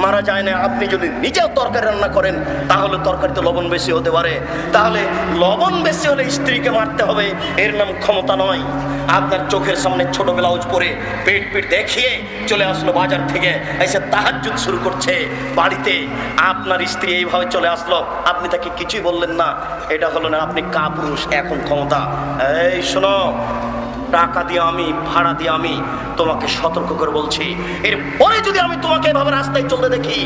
মারা যায় না। আপনি যদি নিজেও তরকারি রান্না করেন তাহলে তরকারিতে লবণ বেশি হতে পারে, তাহলে লবণ বেশি হলে স্ত্রীকে মারতে হবে, এর নাম ক্ষমতা নয়। আপনার চোখের সামনে ছোট ব্লাউজ পরে পেট পেট দেখিয়ে চলে আসলো বাজার থেকে, এসে তাহাজ্জুদ শুরু করছে বাড়িতে। আপনার স্ত্রী এইভাবে চলে আসলো, আপনি তাকে কিছুই বললেন না, এটা হলো না আপনি কাপুরুষ, এখন ক্ষমতা। এই শোনো, টাকা দিয়ে আমি, ভাড়া দিয়ে আমি তোমাকে সতর্ক করে বলছি, এরপরে যদি আমি তোমাকে এভাবে রাস্তায় চলতে দেখি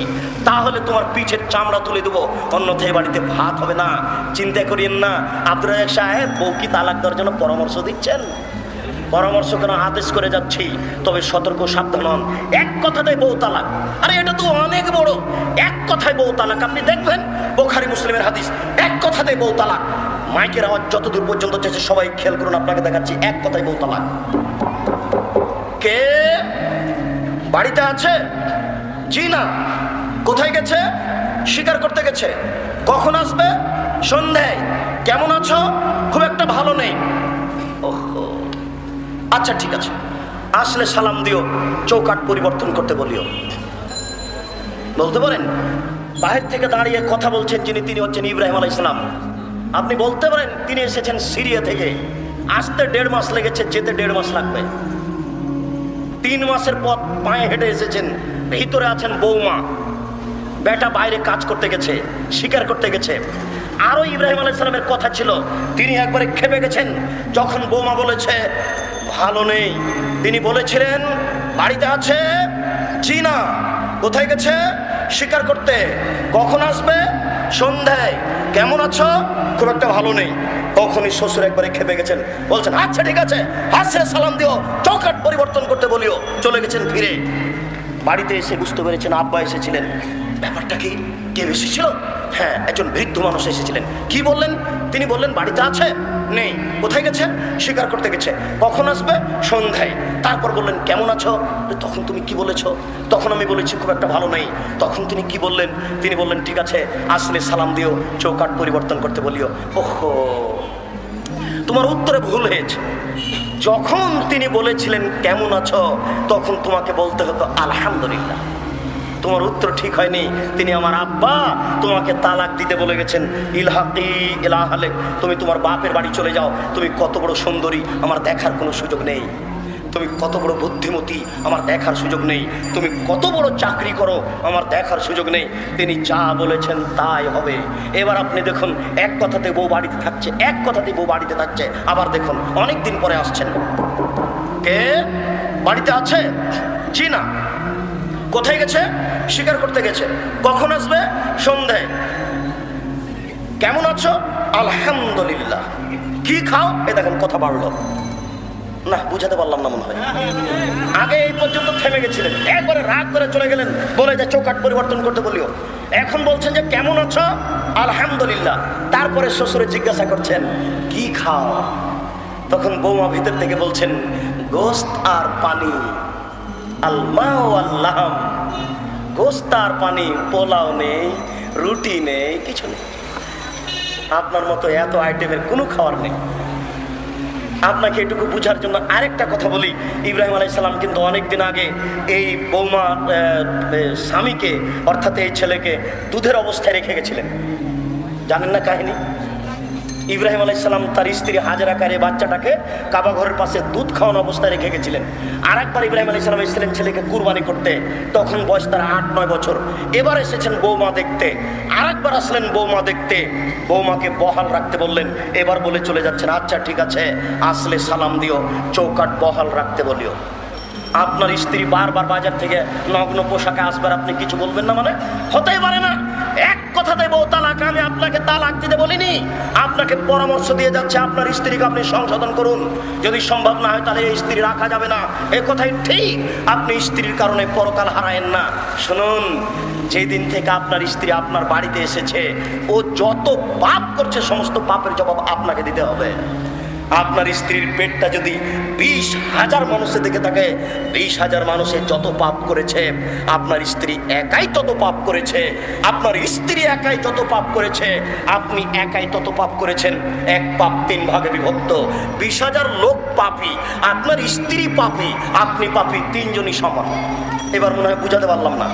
তাহলে তোমার পিঠের চামড়া তুলে দেবো, অন্যথায় বাড়িতে ভাত হবে না। চিন্তা করিয়েন না। আব্দুর রাজ্জাক সাহেব বউ কি তালাক দেওয়ার জন্য পরামর্শ দিচ্ছেন? পরামর্শ কেন, আদেশ করে যাচ্ছি, তবে সতর্ক সাবধান হন। এক কথায় বউ তালাক, আরে এটা তো অনেক বড়। এক কথায় বউ তালাক, আপনি দেখবেন বুখারী মুসলিমের হাদিস, এক কথায় বউ তালাক। মাইকের আওয়াজ যতদূর পর্যন্ত চেয়েছে সবাই খেয়াল করুন, আপনাকে দেখাচ্ছি। এক কথায় বউ তালাক। কে বাড়িতে আছে? জি না। কোথায় গেছে? শিকার করতে গেছে। কখন আসবে? সন্ধ্যায়। কেমন আছো? খুব একটা ভালো নেই। ওহো, আচ্ছা ঠিক আছে, আসলে সালাম দিও, চৌকাঠ পরিবর্তন করতে বলিও। বলতে পারেন বাহির থেকে দাঁড়িয়ে কথা বলছেন যিনি, তিনি হচ্ছেন ইব্রাহিম আলাইহিস সালাম। আপনি বলতে পারেন তিনি এসেছেন সিরিয়া থেকে, আসতে 1.5 মাস লেগেছে, যেতে 1.5 মাস লাগবে। 3 মাসের পথ পায়ে হেঁটে এসেছেন। ভিতরে আছেন বৌমা, বেটা বাইরে কাজ করতে গেছে, শিকার করতে গেছে। আরো ইব্রাহিম আলাইহিস সালামের কথা ছিল, তিনি একবারে খেপে গেছেন যখন বৌমা বলেছে ভালো নেই। তিনি বলেছিলেন বাড়িতে আছে? জি না। কোথায় গেছে? শিকার করতে। কখন আসবে? সন্ধ্যায়। কেমন আছো? খুব একটা ভালো নেই। তখনই শ্বশুর একবারে খেপে গেছেন, বলছেন আচ্ছা ঠিক আছে, হাসে সালাম দিও, চৌকাঠ পরিবর্তন করতে বলিও। চলে গেছেন ফিরে। বাড়িতে এসে বুঝতে পেরেছেন আব্বা এসেছিলেন। ব্যাপারটা কি? কে এসেছিল? হ্যাঁ, একজন বৃদ্ধ মানুষ এসেছিলেন। কি বললেন? তিনি বললেন বাড়িতে আছে? নেই। কোথায় গেছে? শিকার করতে গেছে। কখন আসবে? সন্ধ্যায়। তারপর বললেন কেমন আছো? তখন তুমি কি বলেছো? তখন আমি বলেছি খুব একটা ভালো নেই। তখন তিনি কি বললেন? তিনি বললেন ঠিক আছে, আসলে সালাম দিও, চৌকাঠ পরিবর্তন করতে বলিও। ওহো, তোমার উত্তরে ভুল হয়েছে। যখন তিনি বলেছিলেন কেমন আছো, তখন তোমাকে বলতে হতো আলহামদুলিল্লাহ। তোমার উত্তর ঠিক হয়নি। তিনি আমার আব্বা তোমাকে তালাক দিতে বলে গেছেন, ইলহাকি ইলা আহলিক, তুমি তোমার বাপের বাড়ি চলে যাও। তুমি কত বড় সুন্দরী, আমার দেখার কোনো সুযোগ নেই। তুমি কত বড় বুদ্ধিমতী, আমার দেখার সুযোগ নেই। তুমি কত বড় চাকরি করো, আমার দেখার সুযোগ নেই। তিনি যা বলেছেন তাই হবে। এবার আপনি দেখুন, এক কথাতে বউ বাড়িতে থাকছে, এক কথাতে বউ বাড়িতে থাকছে। আবার দেখুন অনেক দিন পরে আসছেন। কে বাড়িতে আছে? জি না। কোথায় গেছে? শিকার করতে গেছে। কখন আসবে? সন্ধ্যায়। কেমন আছো? আলহামদুলিল্লাহ। কি খাও? এ দেখেন কথা বাড়লো না, বুঝাতে পারলাম না মনে হয়। আগে এই পর্যন্ত থেমে গেছিলেন, একবারে রাগ করে চলে গেলেন, বলে যে চৌকাঠ পরিবর্তন করতে বলিও। এখন বলছেন যে কেমন আছো? আলহামদুলিল্লাহ। তারপরে শ্বশুরে জিজ্ঞাসা করছেন কি খাও? তখন বৌমা ভিতর থেকে বলছেন গোস্ত আর পানি। আল্লাহ আল্লাহ, গোস্ত আর পানি, পোলাও নেই, রুটি নেই, কিছু নেই। আপনার মতো এত আইটেমের কোনো খাবার নেই। আপনাকে এটুকু বুঝার জন্য আরেকটা কথা বলি। ইব্রাহিম আলাইহিস সালাম কিন্তু অনেকদিন আগে এই বৌমা স্বামীকে, অর্থাৎ এই ছেলেকে দুধের অবস্থায় রেখে গেছিলেন। জানেন না কাহিনী? ইব্রাহিম আলাইহিস সালাম তার স্ত্রী হাজেরাকারে বাচ্চাটাকে কাবা ঘরের পাশে দুধ খাওয়ানো অবস্থায় রেখে গেছিলেন। আর একবার ইব্রাহিম আলাইহিস সালাম এসেছিলেন ছেলেকে কুরবানি করতে, তখন বয়স তার 8-9 বছর। এবার এসেছেন বৌমা দেখতে, আর একবার আসলেন বৌমা দেখতে, বৌমাকে বহাল রাখতে বললেন। এবার বলে চলে যাচ্ছেন আচ্ছা ঠিক আছে, আসলে সালাম দিও, চৌকাঠ বহাল রাখতে বলিও। আপনার স্ত্রী বারবার বাজার থেকে নগ্ন পোশাকে আসবার, আপনি কিছু বলবেন না? মানে হতেই পারে না। এক কথাতে বউ তালাক, আমি আপনাকে তালাক দিতে বলিনি, আপনাকে পরামর্শ দিয়ে যাচ্ছে আপনার স্ত্রীকে আপনি সংশোধন করুন। যদি সম্ভব না হয় তাহলে এই স্ত্রী রাখা যাবে না, এ কথাই ঠিক। আপনি স্ত্রীর কারণে পরকাল হারায়েন না। শুনুন, যেদিন থেকে আপনার স্ত্রী আপনার বাড়িতে এসেছে, ও যত পাপ করছে সমস্ত পাপের জবাব আপনাকে দিতে হবে। আপনার স্ত্রীর পেটটা যদি 20,000 মানুষের দিকে থাকে, 20,000 মানুষে যত পাপ করেছে, আপনার স্ত্রী একাই তত পাপ করেছে। আপনার স্ত্রী একাই যত পাপ করেছে, আপনি একাই তত পাপ করেছেন। এক পাপ 3 ভাগে বিভক্ত। 20,000 লোক পাপী, আপনার স্ত্রী পাপী, আপনি পাপী, 3 জনই সমান। এবার মনে হয় বুঝাতে পারলাম না।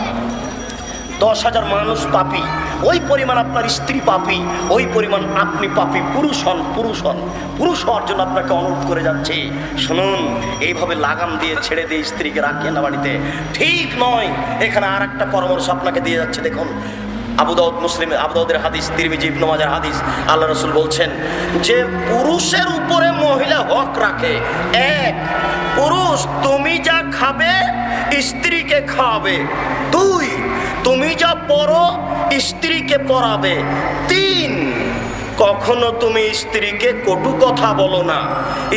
10,000 মানুষ পাপী, ওই পরিমাণ আপনার স্ত্রী পাপী, ওই পরিমাণ আপনি পাপী। পুরুষ হন, পুরুষ হন। পুরুষ হওয়ার জন্য আপনাকে অনুরোধ করে যাচ্ছি। শুনুন, এইভাবে লাগাম দিয়ে ছেড়ে দিয়ে স্ত্রীকে রাখিয়ে না বাড়িতে, ঠিক নয়। এখানে আর একটা পরামর্শ আপনাকে দিয়ে যাচ্ছে। দেখুন, আবু দাউদ, মুসলিম, আবু দাউদের হাদিস, তিরমিজি, ইবনে মাজার হাদিস, আল্লাহ রাসূল বলছেন যে পুরুষের উপরে মহিলা হক রাখে। 1, পুরুষ তুমি যা খাবে স্ত্রীকে খাওয়াবে। 2, তুমি যা পড়ো স্ত্রীকে পড়াবে। 3, কখনো তুমি স্ত্রীকে কটু কথা বলো না।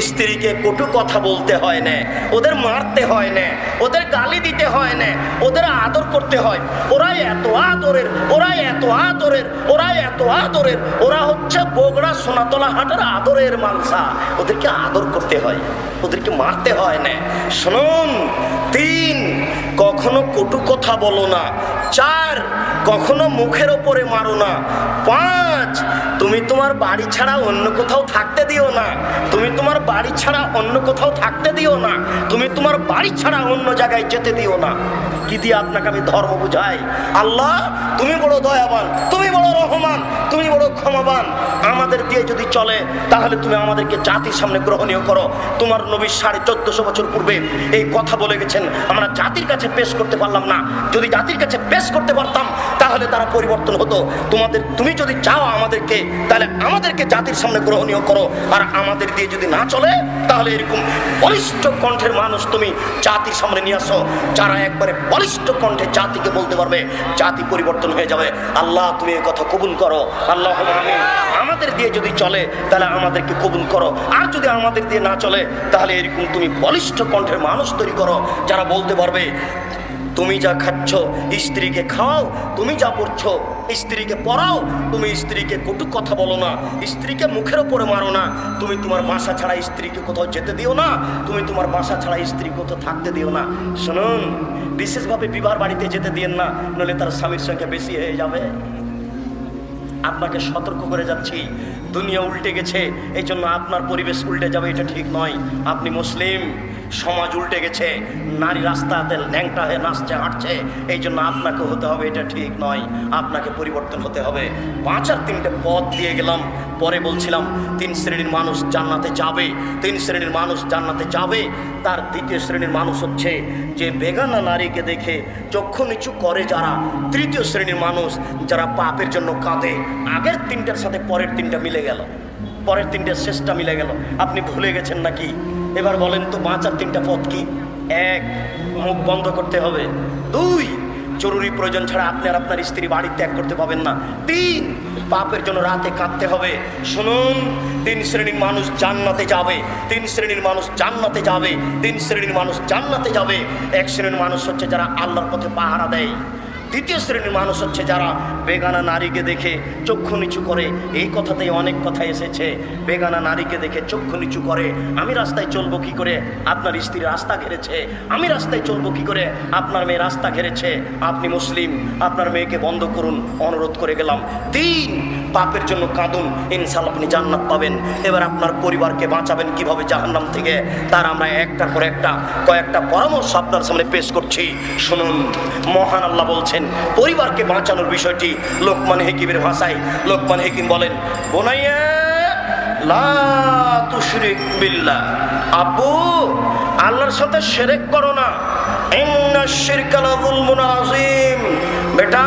স্ত্রীকে কটু কথা বলতে হয় না, ওদের মারতে হয় না, ওদের গালি দিতে হয় না, ওদের আদর করতে হয়। ওরা এত আদরের, ওরা এত আদরের, ওরা এত আদরের, ওরা হচ্ছে বগড়া সোনাতলা হাটের আদরের মালসা। ওদেরকে আদর করতে হয়, ওদেরকে মারতে হয় না। শুনুন, 3, কখনো কটু কথা বলো না। 4, কখনো মুখের ওপরে মারো না। 5, তুমি তোমার বাড়ি ছাড়া অন্য কোথাও থাকতে দিও না। তুমি তোমার বাড়ি ছাড়া অন্য কোথাও থাকতে দিও না। তুমি তোমার বাড়ি ছাড়া অন্য জায়গায় যেতে দিও না। কি দিয়ে আপনাকে আমি ধর্ম বুঝাই? আল্লাহ তুমি বড় দয়াবান, তুমি বড় রহমান, তুমি বড় ক্ষমাবান। আমাদের দিয়ে যদি চলে তাহলে তুমি আমাদেরকে জাতির সামনে গ্রহণীয় করো। তোমার নবী 1450 বছর পূর্বে এই কথা বলে গেছেন, আমরা জাতির কাছে পেশ করতে পারলাম না। যদি জাতির কাছে পেশ করতে পারতাম তাহলে তারা পরিবর্তন হতো। তুমি যদি চাও আমাদেরকে, তাহলে আমাদেরকে জাতির সামনে গ্রহণীয় করো। আর আমাদের দিয়ে যদি না চলে তাহলে এরকম বলিষ্ঠ কণ্ঠের মানুষ তুমি জাতির সামনে নিয়ে আসো, যারা একবারে বলিষ্ঠ কণ্ঠে জাতিকে বলতে পারবে, জাতি পরিবর্তন হয়ে যাবে। আল্লাহ তুমি এই কথা কবুল করো। আল্লাহ আমিন। আমাদের দিয়ে যদি চলে তাহলে আমাদেরকে কবুল করো, আর যদি আমাদের দিয়ে না চলে তাহলে এরকম তুমি বলিষ্ঠ কণ্ঠের মানুষ তৈরি করো, যারা বলতে পারবে তুমি যা খাচ্ছ স্ত্রীকে খাও, তুমি যা পড়ছো স্ত্রীকে পড়াও, তুমি স্ত্রীকে কটু কথা বলো না, স্ত্রীকে মুখের ওপরে মারো না, তুমি তোমার বাসা ছাড়া স্ত্রীকে কোথাও যেতে দিও না, তুমি তোমার বাসা ছাড়া স্ত্রী কোথাও থাকতে দিও না। শুনুন, বিশেষভাবে বিবাহ বাড়িতে যেতে দিয়েন না, নইলে তার স্বামীর সংখ্যা বেশি হয়ে যাবে। আপনাকে সতর্ক করে যাচ্ছি, দুনিয়া উল্টে গেছে, এই জন্য আপনার পরিবেশ উল্টে যাবে, এটা ঠিক নয়। আপনি মুসলিম, সমাজ উল্টে গেছে, নারী রাস্তাতে ল্যাংটা হয়ে নাচছে হাঁটছে, এই জন্য আপনাকে হতে হবে, এটা ঠিক নয়। আপনাকে পরিবর্তন হতে হবে। 5 আর 3টে পথ দিয়ে গেলাম, পরে বলছিলাম 3 শ্রেণীর মানুষ জান্নাতে যাবে। 3 শ্রেণীর মানুষ জান্নাতে যাবে। তার 2য় শ্রেণীর মানুষ হচ্ছে যে বেগানা নারীকে দেখে চক্ষু নিচু করে যারা। 3য় শ্রেণীর মানুষ যারা পাপের জন্য কাঁদে। আগের 3টার সাথে পরের 3টা মিলে গেল, পরের 3টার শেষটা মিলে গেল। আপনি ভুলে গেছেন নাকি? এবার বলেন তো 5 আর 3টা পথ কি? 1, মুখ বন্ধ করতে হবে। 2, জরুরি প্রয়োজন ছাড়া আপনি আর আপনার স্ত্রী বাড়ি ত্যাগ করতে পাবেন না। 3, পাপের জন্য রাতে কাঁদতে হবে। শুনুন, 3 শ্রেণীর মানুষ জান্নাতে যাবে, 3 শ্রেণীর মানুষ জান্নাতে যাবে, 3 শ্রেণীর মানুষ জান্নাতে যাবে। 1 শ্রেণীর মানুষ হচ্ছে যারা আল্লাহর পথে পাহারা দেয়। 2য় শ্রেণীর মানুষ হচ্ছে যারা বেগানা নারীকে দেখে চক্ষু নিচু করে। এই কথাতেই অনেক কথা এসেছে, বেগানা নারীকে দেখে চক্ষু নিচু করে। আমি রাস্তায় চলবো কি করে, আপনার স্ত্রী রাস্তা ঘেরেছে। আমি রাস্তায় চলবো কি করে, আপনার মেয়ে রাস্তা ঘেরেছে। আপনি মুসলিম, আপনার মেয়েকে বন্ধ করুন, অনুরোধ করে গেলাম। 3, পাপের জন্য কাঁদুন, ইনশাআল্লাহ আপনি জান্নাত পাবেন। এবার আপনার পরিবারকে বাঁচাবেন কিভাবে জাহান্নাম থেকে, তার আমরা একটার পর একটা কয়েকটা পরামর্শ আপনার সামনে পেশ করছি। শুনুন, মহান আল্লাহ বলছেন পরিবারকে বাঁচানোর বিষয়টি। লোকমান হাকিমের ভাষায় লোকমান হাকিম বলেন, বোনাইয়া লা তুশরিক বিল্লাহ, আব্বু আল্লাহর সাথে শিরক করো না। ইন্নাশ শিরকা লাযুলমুন আযীম, বেটা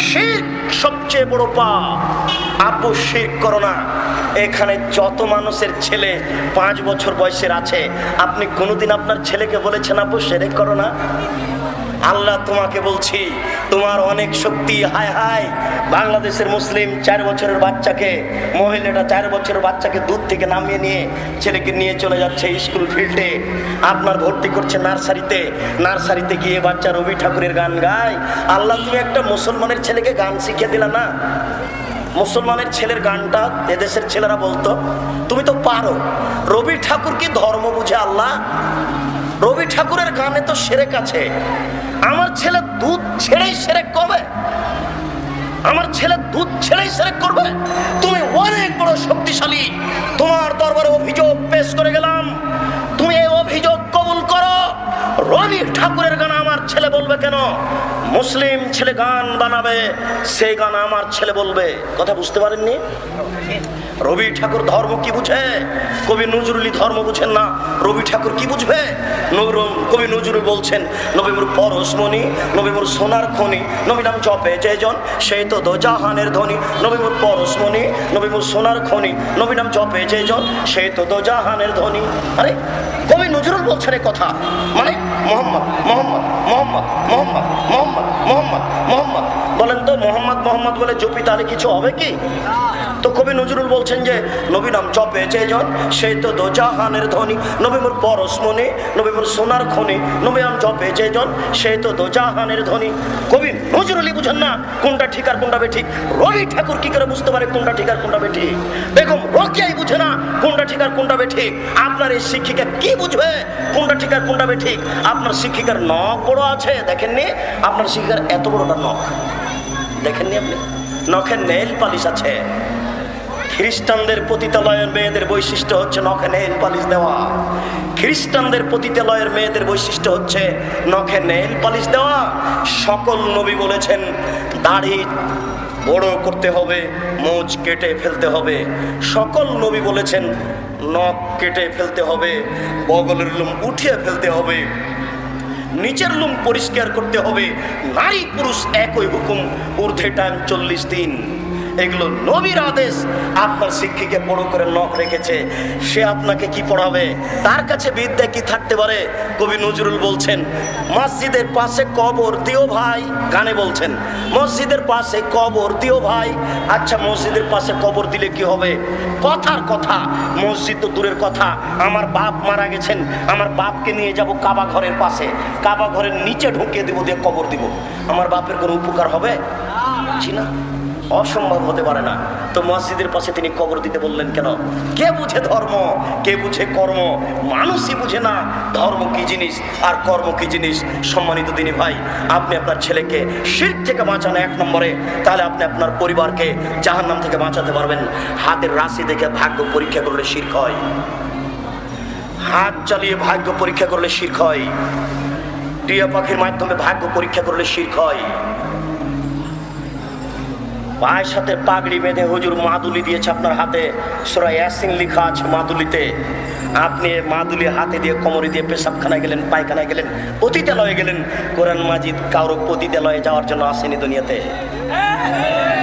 শিরক সবচেয়ে বড় পাপ। আব্বু শিরক করো না। এখানে যত মানুষের ছেলে 5 বছর বয়সের আছে, আপনি কোনোদিন আপনার ছেলেকে বলেছেন আব্বু শিরক করো না? আল্লাহ তোমাকে বলছি, তোমার অনেক শক্তি। হায় হায়, বাংলাদেশের মুসলিম 4 বছরের বাচ্চাকে, মহিলাটা 4 বছরের বাচ্চাকে দুধ থেকে নামিয়ে নিয়ে ছেলেকে নিয়ে চলে যাচ্ছে স্কুল ফিল্ডে। আপনার ভর্তি করছে নার্সারিতে, নার্সারিতে গিয়ে বাচ্চা রবি ঠাকুরের গান গায়। আল্লাহ তুমি একটা মুসলমানের ছেলেকে গান শিখিয়ে দিলা না? মুসলমানের ছেলের গানটা এদেশের ছেলেরা বলতো, তুমি তো পারো। রবি ঠাকুর কি ধর্ম বুঝে আল্লাহ? রবি ঠাকুরের গানে তো শিরক আছে। আমার ছেলে দুধ ছেড়েই শিরক করবে? আমার ছেলে দুধ ছেড়েই শিরক করবে? তুমি অনেক বড় শক্তিশালী, তোমার দরবারে অভিযোগ পেশ করে গেলাম। তুমি এই অভিযোগ কবুল করো। রবি ঠাকুরের গান আমার ছেলে বলবে কেন? মুসলিম ছেলে গান বানাবে, সেই গান আমার ছেলে বলবে। কথা বুঝতে পারেননি? রবি ঠাকুর ধর্ম কি বুঝে? কবি নজরুলি ধর্ম বুঝেন না, রবি ঠাকুর কি বুঝবে? কবি নজরুল বলছেন, নবী মোর পরশমণি, নবী মোর সোনার খনি, নবী নাম জপে যেজন সেই তো দোজাহানের ধনী। নবী মোর পরশমণি, নবী মোর সোনার খনি, নবী নাম জপে যেজন সেই তো দোজাহানের ধনী। আরে কবি নজরুল বলছেন এই কথা, মানে মোহাম্মদ মোহাম্মদ মোহাম্মদ মোহাম্মদ মোহাম্মদ মোহাম্মদ মোহাম্মদ। বলেন তো মোহাম্মদ মোহাম্মদ বলে জপি তাহলে কিছু হবে কি? তো কবি নজরুল বলছেন যে নবী নাম জপে যেজন সেই তো দোজাহানের ধনী, নবী মোর পরশমণি, নবী মোর সোনার খনি, নবী নাম জপে যেজন সেই তো দোজাহানের ধনী। কবি নজরুলই বুঝেন না কোনটা ঠিক আর কোনটা বেঠিক। রবি ঠাকুর কি করে বুঝতে পারে কোনটা ঠিক আর কোনটা বেঠিক? বেগম রোকেয়াই বুঝে না কোনটা ঠিক আর কোনটা বেঠিক। আপনার এই শিক্ষিকা কি বুঝবে কোনটা ঠিক আর কোনটা বেঠিক? আপনার শিক্ষিকার নখ বড় আছে, দেখেননি? আপনার শিক্ষিকার এত বড়টা নখ দেখেননি আপনি? নখের নেল পালিশ আছে। খ্রিস্টানদের পতিতালয়ের মেয়েদের বৈশিষ্ট্য হচ্ছে নখে নেল পালিশ দেওয়া। খ্রিস্টানদের পতিতালয়ের মেয়েদের বৈশিষ্ট্য হচ্ছে নখে নেল পালিশ দেওয়া। সকল নবী বলেছেন দাড়ি বড় করতে হবে, মোচ কেটে ফেলতে হবে। সকল নবী বলেছেন নখ কেটে ফেলতে হবে, বগলের লোম উঠিয়ে ফেলতে হবে, নিচের লোম পরিষ্কার করতে হবে। নারী পুরুষ একই হুকুম, ঊর্ধ্বে টাইম 40 দিন। এগুলো নবীর আদেশ। আপনার শিক্ষিকা বড় করে নখ রেখেছে, সে আপনাকে কি পড়াবে? তার কাছে বিদ্যা কি থাকতে পারে? কবি নজরুল বলছেন মসজিদের পাশে কবর দিও ভাই, গানে বলছেন মসজিদের পাশে কবর দিও ভাই। আচ্ছা মসজিদের পাশে কবর দিলে কি হবে? কথার কথা, মসজিদ তো দূরের কথা। আমার বাপ মারা গেছেন, আমার বাপকে নিয়ে যাব কাবা ঘরের পাশে, কাবা ঘরের নিচে ঢুকিয়ে দেবো, দিয়ে কবর দিব। আমার বাপের কোনো উপকার হবে? জি না, অসম্ভব হতে পারে না। তো মসজিদের পাশে তিনি কবর দিতে বললেন কেন? কে বুঝে ধর্ম, কে বুঝে কর্ম? মানুষই বুঝে না ধর্ম কি জিনিস আর কর্ম কি জিনিস। সম্মানিত দিনী ভাই, আপনি আপনার ছেলেকে শিরক থেকে বাঁচান 1 নম্বরে, তাহলে আপনি আপনার পরিবারকে জাহান্নাম থেকে বাঁচাতে পারবেন। হাতের রাশি দেখে ভাগ্য পরীক্ষা করলে শিরক হয়, হাত চালিয়ে ভাগ্য পরীক্ষা করলে শিরক হয়, টিয়া পাখির মাধ্যমে ভাগ্য পরীক্ষা করলে শিরক হয়। পায়ের সাথে পাগড়ি বেঁধে হুজুর মাদুলি দিয়েছে আপনার হাতে, সূরা ইয়াসিন লেখা আছে মাদুলিতে। আপনি মাদুলি হাতে দিয়ে কোমরে দিয়ে পেশাবখানায় গেলেন, পায়খানায় গেলেন, পতিতালয়ে গেলেন। কোরআন মাজিদ কারো পতিতালয়ে যাওয়ার জন্য আসেনি দুনিয়াতে,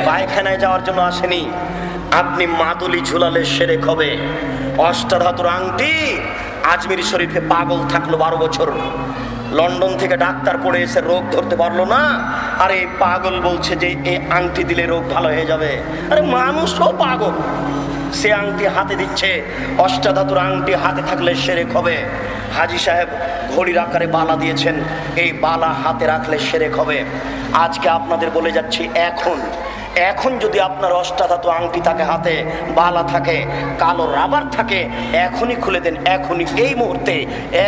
পায়খানায় যাওয়ার জন্য আসেনি। আপনি মাদুলি ঝুলালে শিরক হবে। অষ্টাধাতুর আংটি আজমির শরীফে পাগল থাকলো 12 বছর, লন্ডন থেকে ডাক্তার পড়ে এসে রোগ ধরতে পারলো না, আরে পাগল বলছে যে এই আংটি দিলে রোগ ভালো হয়ে যাবে। আরে মানুষও পাগল, সে আংটি হাতে দিচ্ছে, অষ্টাধাতুর আংটি হাতে থাকলে সেরেক হবে। হাজী সাহেব ঘড়ির আকারে বালা দিয়েছেন, এই বালা হাতে রাখলে সেরেক হবে। আজকে আপনাদের বলে যাচ্ছি, এখন যদি আপনার অষ্টাধাতু আংটি থাকে, হাতে বালা থাকে, কালো রাবার থাকে, এখনই খুলে দেন, এখনই, এই মুহূর্তে।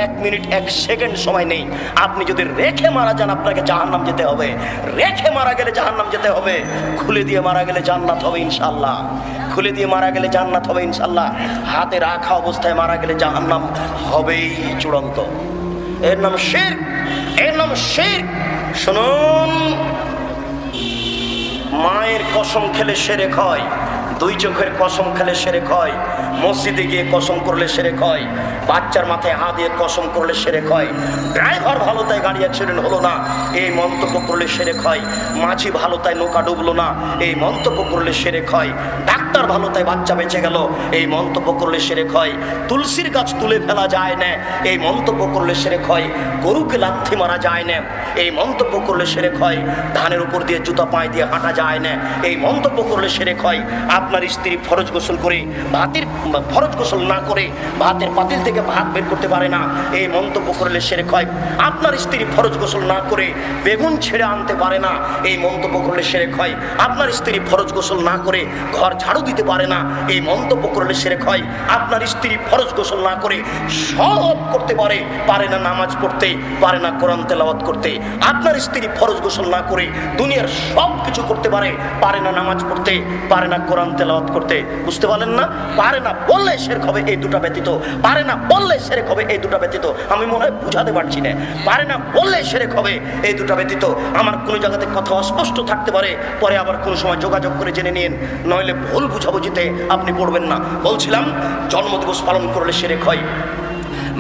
1 মিনিট 1 সেকেন্ড সময় নেই। আপনি যদি রেখে মারা যান, আপনাকে জাহান্নাম যেতে হবে। রেখে মারা গেলে জাহান্নাম যেতে হবে, খুলে দিয়ে মারা গেলে জান্নাত হবে ইনশাআল্লাহ। খুলে দিয়ে মারা গেলে জান্নাত হবে ইনশাআল্লাহ। হাতে রাখা অবস্থায় মারা গেলে জাহান্নাম হবেই চূড়ান্ত। এর নাম শিরক, এর নাম শিরক। শুনুন, মায়ের কসম খেলে শিরক হয়, 2 চোখের কসম খেলে শিরক হয়, মসজিদে গিয়ে কসম করলে শিরক হয়, বাচ্চার মাথায় হাত দিয়ে কসম করলে শিরক হয়, ড্রাইভার ভালো তাই গাড়ি অ্যাক্সিডেন্ট হলো না, এই মন্তব্য করলে শিরক হয়, মাঝি ভালো তাই নৌকা ডুবলো না, এই মন্তব্য করলে শিরক হয়, ডাক্তার ভালো তাই বাচ্চা বেঁচে গেল, এই মন্তব্য করলে শিরক হয়, তুলসীর গাছ তুলে ফেলা যায় না, এই মন্তব্য করলে শিরক হয়, গরুকে লাথি মারা যায় না, এই মন্তব্য করলে শিরক হয়, ধানের উপর দিয়ে জুতা পায়ে দিয়ে হাঁটা যায় না, এই মন্তব্য করলে শিরক হয়। আপনার স্ত্রী ফরজ গোসল করে ফরজ গোসল না করে ভাতের পাতিল থেকে ভাত বের করতে পারে না, এই মন্তব্য করলে শিরক হয়। আপনার স্ত্রী ফরজ গোসল না করে বেগুন ছেড়ে আনতে পারে না, এই মন্তব্য করলে শিরক হয়। আপনার স্ত্রী ফরজ গোসল না করে ঘর ঝাড়ু দিতে পারে না, এই মন্তব্য করলে শিরক হয়। আপনার স্ত্রী ফরজ গোসল না করে সব করতে পারে না, নামাজ পড়তে পারে না, কোরআন তেলাওয়াত করতে। আপনার স্ত্রী ফরজ গোসল না করে দুনিয়ার সব কিছু করতে পারে না, নামাজ পড়তে পারে না, কোরআন তেলাওয়াত করতে। বুঝতে পারলেন না? পারে না বললে শিরক হবে এই দুটো ব্যতীত, পারে না বললে শিরক হবে এই দুটো ব্যতীত। আমি মনে হয় বুঝাতে পারছি না, পারে না বললে শিরক হবে এই দুটো ব্যতীত। আমার কোনো জায়গাতে কথা অস্পষ্ট থাকতে পারে, পরে আবার কোনো সময় যোগাযোগ করে জেনে নিন, নইলে ভুল বুঝাবুঝিতে আপনি পড়বেন না। বলছিলাম, জন্মদিবস পালন করলে শিরক হয়,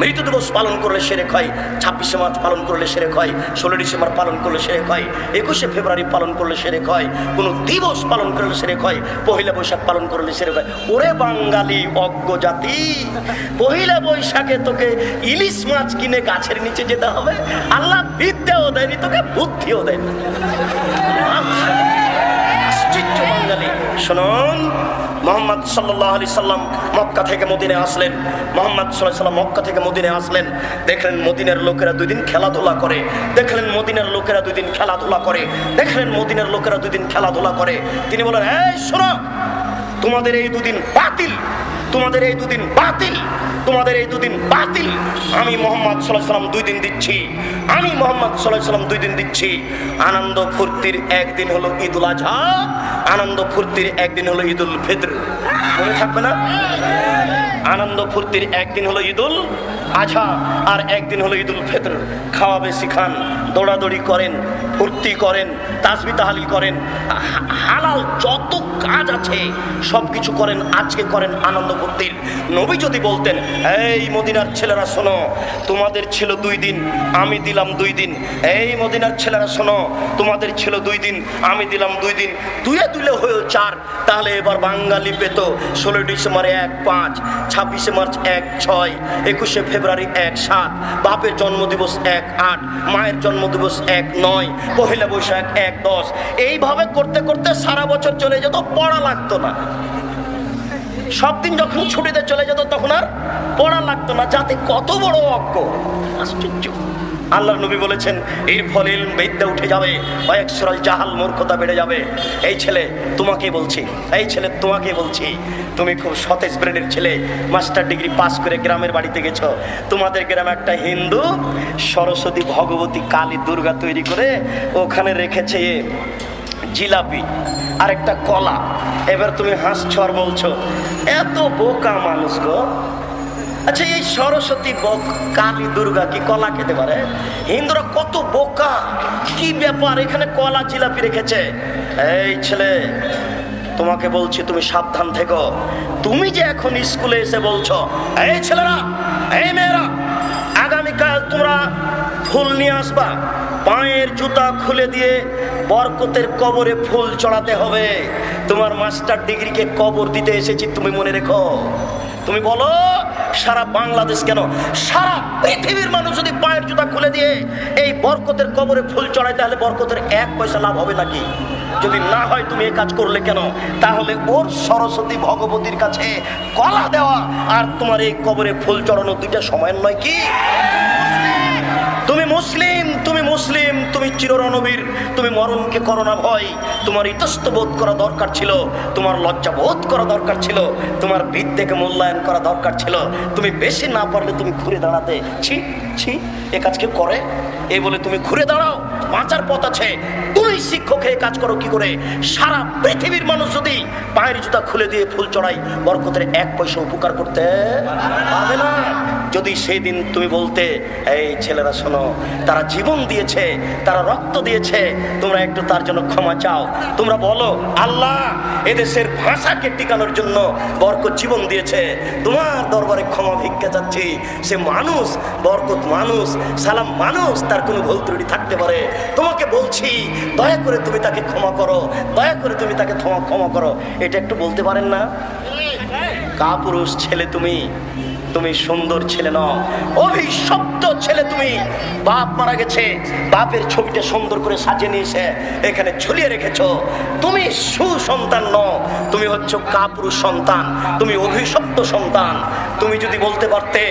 মৃত্যু দিবস পালন করলে শিরক হয়, 26শে মার্চ পালন করলে শিরক হয়, 16 ডিসেম্বর পালন করলে শিরক হয়, 21শে ফেব্রুয়ারি পালন করলে শিরক হয়, কোনো দিবস পালন করলে শিরক হয়, পহেলা বৈশাখ পালন করলে শিরক হয়। ওরে বাঙালি অজ্ঞ জাতি, পহেলা বৈশাখে তোকে ইলিশ মাছ কিনে গাছের নিচে যেতে হবে? আল্লাহ বিদ্যাও দেয়নি তোকে, বুদ্ধিও দেয়নি। আশ্চর্য বাঙালি। শুনুন, মুহাম্মদ সাল্লাল্লাহু আলাইহি সাল্লাম মক্কা থেকে মদিনায় আসলেন। মুহাম্মদ সাল্লাল্লাহু আলাইহি সাল্লাম মক্কা থেকে মদিনায় আসলেন, দেখলেন মদিনার লোকেরা 2 দিন খেলাধুলা করে, দেখলেন মদিনার লোকেরা 2 দিন খেলাধুলা করে, দেখলেন মদিনার লোকেরা 2 দিন খেলাধুলা করে। তিনি বলেন, এই শোনো, তোমাদের এই 2 দিন বাতিল, তোমাদের এই 2 দিন বাতিল, তোমাদের এই 2 দিন বাতিল। আমি মুহাম্মদ সাল্লাল্লাহু আলাইহি সাল্লাম 2 দিন দিচ্ছি, আমি মুহাম্মদ সাল্লাল্লাহু আলাইহি সাল্লাম 2 দিন দিচ্ছি। আনন্দ ফুর্তির একদিন হলো ঈদুল আজহা, আনন্দ ফুর্তির একদিন হলো ঈদুল ফিতর। মনে থাকবে না? আনন্দ ফুর্তির একদিন হলো ঈদুল আজহা আর একদিন হলো ঈদুল ফিতর। খাওয়া বেশি খান, দৌড়াদৌড়ি করেন, ফুর্তি করেন, তাসবিহ তাহলিল করেন, হালাল যত কাজ আছে সব কিছু করেন, আজকে করেন আনন্দ ফুর্তির। নবী যদি বলতেন, এই মদিনার ছেলেরা শোনো, তোমাদের ছিল 2 দিন, আমি দিলাম 2 দিন। এই মদিনার ছেলেরা শোনো, তোমাদের ছিল 2 দিন, আমি দিলাম 2 দিন, দুয়ে দুলে হয়েও 4। তাহলে এবার বাঙালি পেত 16 ডিসেম্বর 1-5, 26শে মার্চ 1-6, 21শে ফেব্রুয়ারি 1-7, বাপের জন্মদিবস 1-8, মায়ের জন্মদিবস 1-9, পহেলা বৈশাখ 1-10। এইভাবে করতে করতে সারা বছর চলে যেত, পড়া লাগতো না। সব দিন যখন ছুটিতে চলে যেত তখন আর পড়া লাগতো না। যাতে কত বড় অজ্ঞ! আশ্চর্য। আল্লাহর নবী বলেছেন, এর ফলে বিদ্যা উঠে যাবে, অয়াকসুরাল জাহাল, মূর্খতা বেড়ে যাবে। এই ছেলে তোমাকে বলছি, এই ছেলে তোমাকে বলছি, তুমি খুব সতেজ ব্রেনের ছেলে, মাস্টার ডিগ্রি পাস করে গ্রামের বাড়িতে গেছো। তোমাদের গ্রামে একটা হিন্দু সরস্বতী, ভগবতী, কালী, দুর্গা তৈরি করে ওখানে রেখেছে জিলাপি আর একটা কলা। এবার তুমি হাসছো আর বলছো, এত বোকা মানুষ গো। আচ্ছা, এই সরস্বতী, কালী, দুর্গা কি কলা খেতে পারে? হিন্দুরা কত বোকা! কি ব্যাপার, এখানে কলা জিলাপি রেখেছে। এই ছেলে তোমাকে বলছি, তুমি সাবধান থেকো। তুমি যে এখন স্কুলে এসে বলছো, এই ছেলেরা, এই মেয়েরা, আগামীকাল তোমরা ফুল নিয়ে আসবা, পায়ের জুতা খুলে দিয়ে বরকতের কবরে ফুল চড়াতে হবে। তোমার মাস্টার ডিগ্রিকে কবর দিতে এসেছি, তুমি মনে রেখো। তুমি বলো, সারা বাংলাদেশ কেন, সারা পৃথিবীর মানুষ যদি পায়ের জুতা খুলে দিয়ে এই বরকতের কবরে ফুল চড়ায়, তাহলে বরকতের 1 পয়সা লাভ হবে নাকি? যদি না হয় তুমি এই কাজ করলে কেন? তাহলে ওর সরস্বতী ভগবতীর কাছে গলা দেওয়া আর তোমার এই কবরে ফুল চড়ানো দুইটা সমান নয় কি? তুমি মুসলিম, তুমি মুসলিম, তুমি চিররণবীর, তুমি মরণকে করো না ভয়। তোমার ইতস্ত বোধ করা দরকার ছিল, তোমার লজ্জা বোধ করা দরকার ছিল, তোমার বিদ্যাকে মূল্যায়ন করা দরকার ছিল। তুমি বেশি না পারলে তুমি ঘুরে দাঁড়াতে, ছি ছি এ কাজ কেউ করে? এই বলে তুমি ঘুরে দাঁড়াও, বাঁচার পথ আছে। তুমি শিক্ষক হয়ে কাজ করো কি করে? সারা পৃথিবীর মানুষ যদি পায়ের জুতা খুলে দিয়ে ফুল চড়াই, বরকতের 1 পয়সা উপকার করতে পারবে না। যদি সেই দিন তুমি বলতে, এই ছেলেরা শোনো, তারা জীবন দিয়েছে, তারা রক্ত দিয়েছে, তোমরা একটু তার জন্য ক্ষমা চাও। তোমরা বলো, আল্লাহ এদেশের ভাষাকে টিকানোর জন্য বরকত জীবন দিয়েছে, তোমার দরবারে ক্ষমা ভিক্ষা চাচ্ছি। সে মানুষ, বরকত মানুষ, সালাম মানুষ, তার কোনো ভুল ত্রুটি থাকতে পারে। তোমাকে বলছি, দয়া করে তুমি তাকে ক্ষমা করো, দয়া করে তুমি তাকে ক্ষমা করো। এটা একটু বলতে পারেন না? কাপুরুষ ছেলে তুমি, তুমি সুন্দর ছেলে নও, অভিশপ্ত ছেলে তুমি। বাপ মারা গেছে, বাপের ছবিটা সুন্দর করে সাজিয়ে নিয়েছে, এখানে ঝুলিয়ে রেখেছো। তুমি সুসন্তান নও, তুমি হচ্ছে কাপুরুষ সন্তান, তুমি অভিশপ্ত সন্তান। তুমি যদি বলতে পারতে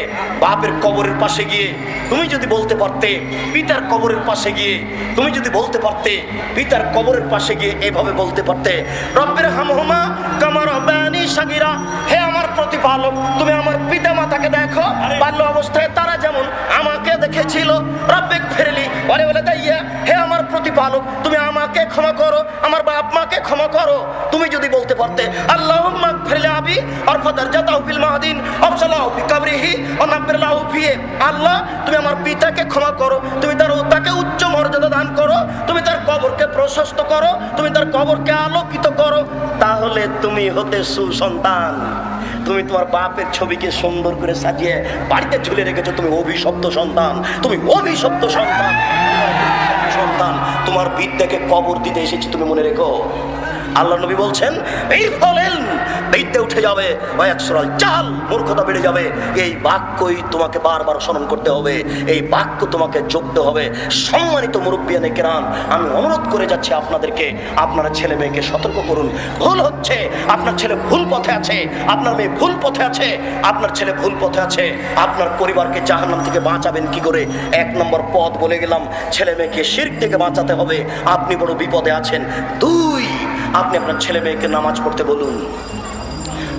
বাপের কবরের পাশে গিয়ে, তুমি যদি বলতে পারতে পিতার কবরের পাশে গিয়ে, তুমি যদি বলতে পারতে পিতার কবরের পাশে গিয়ে এভাবে বলতে পারতে, রব্বির হামহুমা কামা রাব্বায়ানি সাগীরা, হে আমার প্রতিপালক, তুমি আমার পিতা মাতাকে দেখো বাল্য অবস্থায় তারা যেমন আমাকে দেখেছিল। রব্বিক ফিরলি ওয়া লিওয়ালিদাইয়া, হে আমার প্রতিপালক, তুমি আমাকে ক্ষমা করো, আমার বাপ মাকে ক্ষমা করো। তুমি যদি বলতে পারতে, আল্লাহুম্মা গফিরলি আবি ওয়ারফা দারজাতাহু ফিল মাহদিন ওয়াবসালাহু ফি কবরিহি ওয়া নাব্বির লাহু ফিহি, আল্লাহ তুমি আমার পিতাকে ক্ষমা করো, তুমি তাকে উচ্চ মর্যাদা দান করো, তুমি তার কবরকে প্রশস্ত করো, তুমি তার কবরকে আলোকিত করো। তাহলে তুমি হতে সুসন্তান। তুমি তোমার বাপের ছবিকে সুন্দর করে সাজিয়ে বাড়িতে ঝুলে রেখেছো, তুমি অভিশপ্ত সন্তান, তুমি অভিশপ্ত সন্তান। সন্তান তোমার বিদ্যাকে কবর দিতে এসেছি, তুমি মনে রেখো। আল্লাহ নবী বলছেন, এই ফলেন বিদ্যা উঠে যাবে, ওয়াকসুরাল জাল, মূর্খতা বেড়ে যাবে। এই বাক্যই তোমাকে বারবার স্মরণ করতে হবে, এই বাক্য তোমাকে জপতে হবে। সম্মানিত মুরব্বিয়ানে কেরাম, আমি অনুরোধ করে যাচ্ছি আপনাদেরকে, আপনারা ছেলে মেয়েকে সতর্ক করুন। ভুল হচ্ছে, আপনার ছেলে ভুল পথে আছে, আপনার মেয়ে ভুল পথে আছে, আপনার ছেলে ভুল পথে আছে। আপনার পরিবারকে জাহান্নাম থেকে বাঁচাবেন কি করে? 1 নম্বর পথ বলে গেলাম, ছেলে মেয়েকে শিরক থেকে বাঁচাতে হবে। আপনি বড় বিপদে আছেন। 2, আপনি আপনার ছেলে মেয়েকে নামাজ পড়তে বলুন।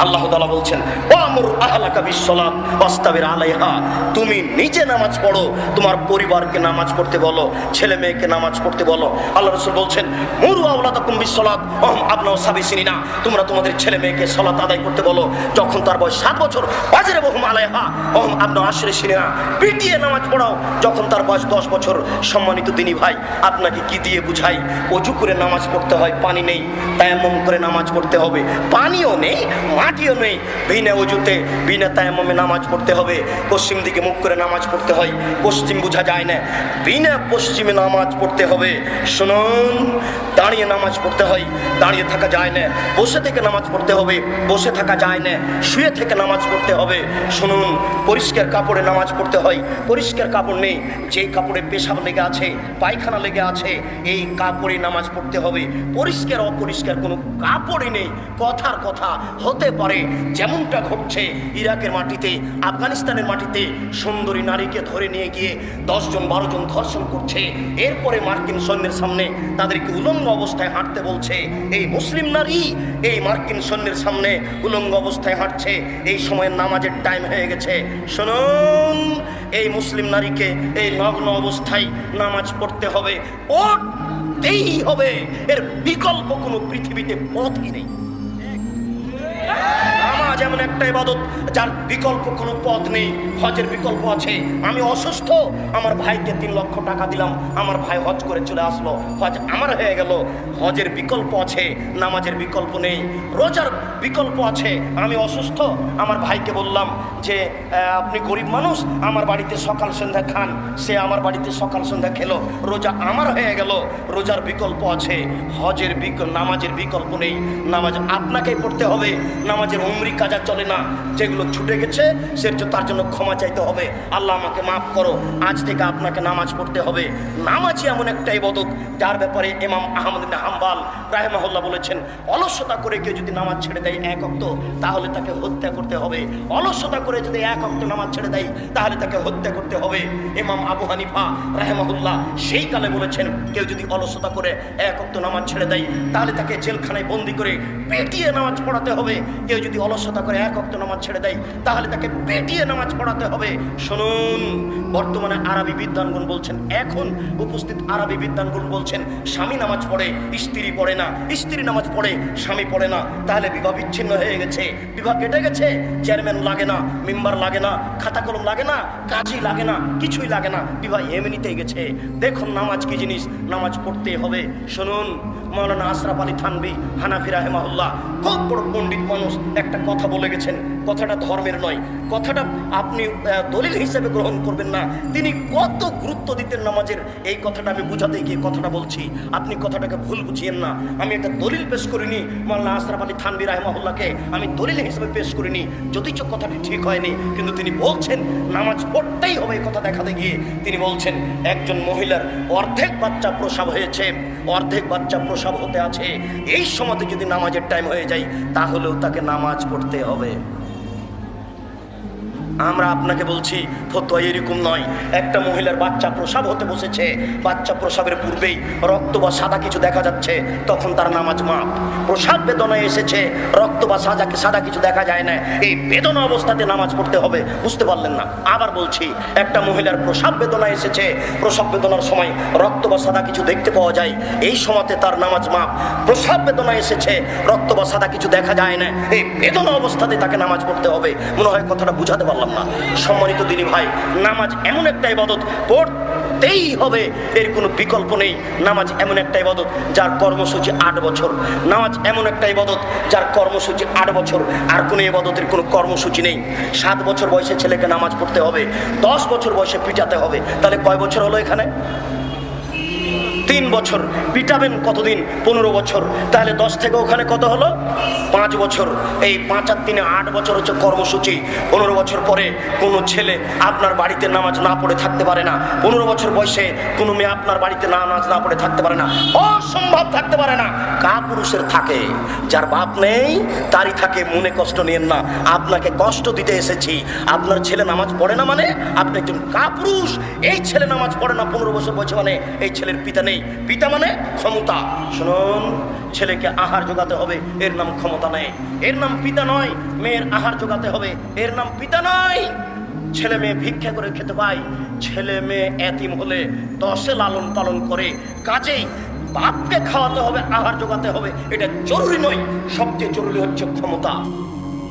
আল্লাহ তাআলা বলছেন, ওয়ামুর আহলাকা বিসসালাত ওয়াসতাবির আলাইহা, তুমি নিজে নামাজ পড়ো, তোমার পরিবারকে নামাজ পড়তে বলো, ছেলে মেয়েকে নামাজ পড়তে বলো। আল্লাহ রাসূল বলছেন, মুরু আওলাদাকুম বিসসালাত ওয়াহুম আবনাউ সাবঈ সিনিনা, তোমরা তোমাদের ছেলে মেয়েকে সালাত আদায় করতে বলো যখন তার বয়স 7 বছর। ওয়াজরিবুহুম আলাইহা ওয়াহুম আবনাউ 10 সিনিনা, পিটিয়ে নামাজ পড়াও যখন তার বয়স 10 বছর। সম্মানিত দিনী ভাই, আপনাকে কি দিয়ে বুঝাই? ওযু করে নামাজ পড়তে হয়, পানি নেই, তায়াম্মুম করে নামাজ পড়তে হবে, পানিও নেই, মাটিও নেই, বিনা ওযুতে বিনা তায়াম্মুমে নামাজ পড়তে হবে। পশ্চিম দিকে মুখ করে নামাজ পড়তে হয়, পশ্চিম বোঝা যায় না, বিনা পশ্চিমে নামাজ পড়তে হবে। শুনুন, দাঁড়িয়ে নামাজ পড়তে হয়, দাঁড়িয়ে থাকা যায় না। বসে থেকে নামাজ পড়তে হবে, বসে থাকা যায় না। শুয়ে থেকে নামাজ পড়তে হবে। শুনুন, পরিষ্কার কাপড়ে নামাজ পড়তে হয়, পরিষ্কার কাপড় নেই, যেই কাপড়ে পেশাব লেগে আছে, পায়খানা লেগে আছে, এই কাপড়ে নামাজ পড়তে হবে। পরিষ্কার অপরিষ্কার কোনো কাপড়ই নেই। কথার কথা, হতে পারে যেমনটা ঘটছে ইরাকের মাটিতে, আফগানিস্তানের মাটিতে, সুন্দরী নারীকে ধরে নিয়ে গিয়ে 10 জন 12 জন ধর্ষণ করছে। এরপরে মার্কিন সৈন্যের সামনে তাদেরকে উলঙ্গ অবস্থায় হাঁটতে বলছে। এই মুসলিম নারী এই মার্কিন সৈন্যের সামনে উলঙ্গ অবস্থায় হাঁটছে। এই সময় নামাজের টাইম হয়ে গেছে। শুনুন, এই মুসলিম নারীকে এই নগ্ন অবস্থায় নামাজ পড়তে হবে, পড়তেই হবে। এর বিকল্প কোনো পৃথিবীতে পথই নেই। নামাজ এমন একটা ইবাদত যার বিকল্প কোনো পথ নেই। হজের বিকল্প আছে। আমি অসুস্থ, আমার ভাইকে 3 লক্ষ টাকা দিলাম, আমার ভাই হজ করে চলে আসলো, হজ আমার হয়ে গেল। হজের বিকল্প আছে, নামাজের বিকল্প নেই। রোজার বিকল্প আছে। আমি অসুস্থ, আমার ভাইকে বললাম যে আপনি গরিব মানুষ, আমার বাড়িতে সকাল সন্ধ্যা খান, সে আমার বাড়িতে সকাল সন্ধ্যা খেলো, রোজা আমার হয়ে গেল। রোজার বিকল্প আছে, হজের নামাজের বিকল্প নেই। নামাজ আপনাকেই পড়তে হবে। নামাজের উমরি যা যা চলে না, যেগুলো ছুটে গেছে তার জন্য ক্ষমা চাইতে হবে। আল্লাহ আমাকে মাফ করো, আজ থেকে আপনাকে নামাজ পড়তে হবে। নামাজই এমন একটা ইবাদত যার ব্যাপারে ইমাম আহমদ ইবনে হাম্বল রাহিমাহুল্লাহ বলেছেন, অলসতা করে কেউ যদি নামাজ ছেড়ে দেয় এক ওয়াক্ত, তাহলে তাকে হত্যা করতে হবে। অলসতা করে যদি এক ওয়াক্ত নামাজ ছেড়ে দেয়, তাহলে তাকে হত্যা করতে হবে। ইমাম আবু হানিফা রাহিমাহুল্লাহ সেই কালে বলেছেন, কেউ যদি অলসতা করে এক ওয়াক্ত নামাজ ছেড়ে দেয়, তাহলে তাকে জেলখানায় বন্দি করে পেটিয়ে নামাজ পড়াতে হবে। কেউ যদি অলসতা করে এক ওয়াক্ত নামাজ ছেড়ে দেয়, তাহলে তাকে পেটিয়ে নামাজ পড়াতে হবে। শুনুন, বর্তমানে আরবি বিদ্বানগণ বলছেন, এখন উপস্থিত আরবি বিদ্বানগণ বলছেন, স্বামী নামাজ পড়ে স্ত্রী পড়ে না, স্ত্রী নামাজ পড়ে স্বামী পড়ে না। তাহলে বিবাহ বিচ্ছিন্ন হয়ে গেছে, বিবাহ কেটে গেছে। চেয়ারম্যান লাগে না, মেম্বার লাগে না, খাতা কলম লাগে না, কাজী লাগে না, কিছুই লাগে না, বিবাহ এমনিতেই গেছে। দেখুন নামাজ কি জিনিস, নামাজ পড়তে হবে। শুনুন, মাওলানা আশরাফ আলী থানভী হানাফি রাহিমাহুল্লাহ খুব বড় পণ্ডিত মানুষ, একটা কথা বলে গেছেন। কথাটা ধর্মের নয়, কথাটা আপনি দলিল হিসেবে গ্রহণ করবেন না। তিনি কত গুরুত্ব দিতেন নামাজের, এই কথাটা আমি বুঝাতে গিয়ে কথাটা বলছি, আপনি কথাটাকে ভুল বুঝিয়েন না। আমি একটা দলিল পেশ করিনি মাওলানা আশরাফ আলী থানভী রাহিমাহুল্লাহকে, আমি দলিল হিসেবে পেশ করিনি, যদিচ কথাটি ঠিক হয়নি, কিন্তু তিনি বলছেন নামাজ পড়তেই হবে। এই কথা দেখাতে গিয়ে তিনি বলছেন, একজন মহিলার অর্ধেক বাচ্চা প্রসব হয়েছে, অর্ধেক বাচ্চা প্রসব হতে আছে, এই সময়তে যদি নামাজের টাইম হয়ে যায়, তাহলেও তাকে নামাজ পড়তে হবে। আমরা আপনাকে বলছি ফতোয়া এরকম নয়। একটা মহিলার বাচ্চা প্রসব হতে বসেছে, বাচ্চা প্রসবের পূর্বেই রক্ত বা সাদা কিছু দেখা যাচ্ছে, তখন তার নামাজ মাপ। প্রসব বেদনায় এসেছে, রক্ত বা সাদা কিছু দেখা যায় না, এই বেদনা অবস্থাতে নামাজ পড়তে হবে। বুঝতে পারলেন না? আবার বলছি, একটা মহিলার প্রসব বেদনা এসেছে, প্রসব বেদনার সময় রক্ত বা সাদা কিছু দেখতে পাওয়া যায়, এই সময়তে তার নামাজ মাপ। প্রসব বেদনা এসেছে, রক্ত বা সাদা কিছু দেখা যায় না, এই বেদনা অবস্থাতে তাকে নামাজ পড়তে হবে। মনে হয় কথাটা বুঝাতে পারলাম না। সম্মানিত দিনী ভাই, নামাজ এমন একটা ইবাদত, পড়তেই হবে, এর কোনো বিকল্প নেই। নামাজ এমন একটা ইবাদত যার কর্মসূচি 8 বছর। নামাজ এমন একটা ইবাদত যার কর্মসূচি 8 বছর, আর কোনো ইবাদতের কোনো কর্মসূচি নেই। 7 বছর বয়সে ছেলেকে নামাজ পড়তে হবে, 10 বছর বয়সে পিটাতে হবে। তাহলে কয় বছর হলো এখানে? 3 বছর। পিটাবেন কতদিন? 15 বছর। তাহলে 10 থেকে ওখানে কত হলো? 5 বছর। এই 5 আর 3 8 বছর হচ্ছে কর্মসূচি। 15 বছর পরে কোনো ছেলে আপনার বাড়িতে নামাজ না পড়ে থাকতে পারে না। 15 বছর বয়সে কোনো মেয়ে আপনার বাড়িতে নামাজ না পড়ে থাকতে পারে না, অসম্ভব থাকতে পারে না। কাপুরুষের থাকে, যার বাপ নেই তারই থাকে। মনে কষ্ট নিয়েন না, আপনাকে কষ্ট দিতে এসেছি। আপনার ছেলে নামাজ পড়ে না মানে আপনি একজন কাপুরুষ। এই ছেলে নামাজ পড়ে না 15 বছর বয়সে মানে এই ছেলের পিতা নেই। পিতা মানে ক্ষমতা। শুনুন, ছেলেকে আহার জোগাতে হবে, এর নাম ক্ষমতা নেই, এর নাম পিতা নয়। মেয়ের আহার জোগাতে হবে, এর নাম পিতা নয়। ছেলে মেয়ে ভিক্ষা করে খেতে পায়, ছেলে মেয়ে এতিম হলে 10 লালন পালন করে। কাজেই বাপকে খাওয়াতে হবে, আহার জোগাতে হবে, এটা জরুরি নয়। সবচেয়ে জরুরি হচ্ছে ক্ষমতা।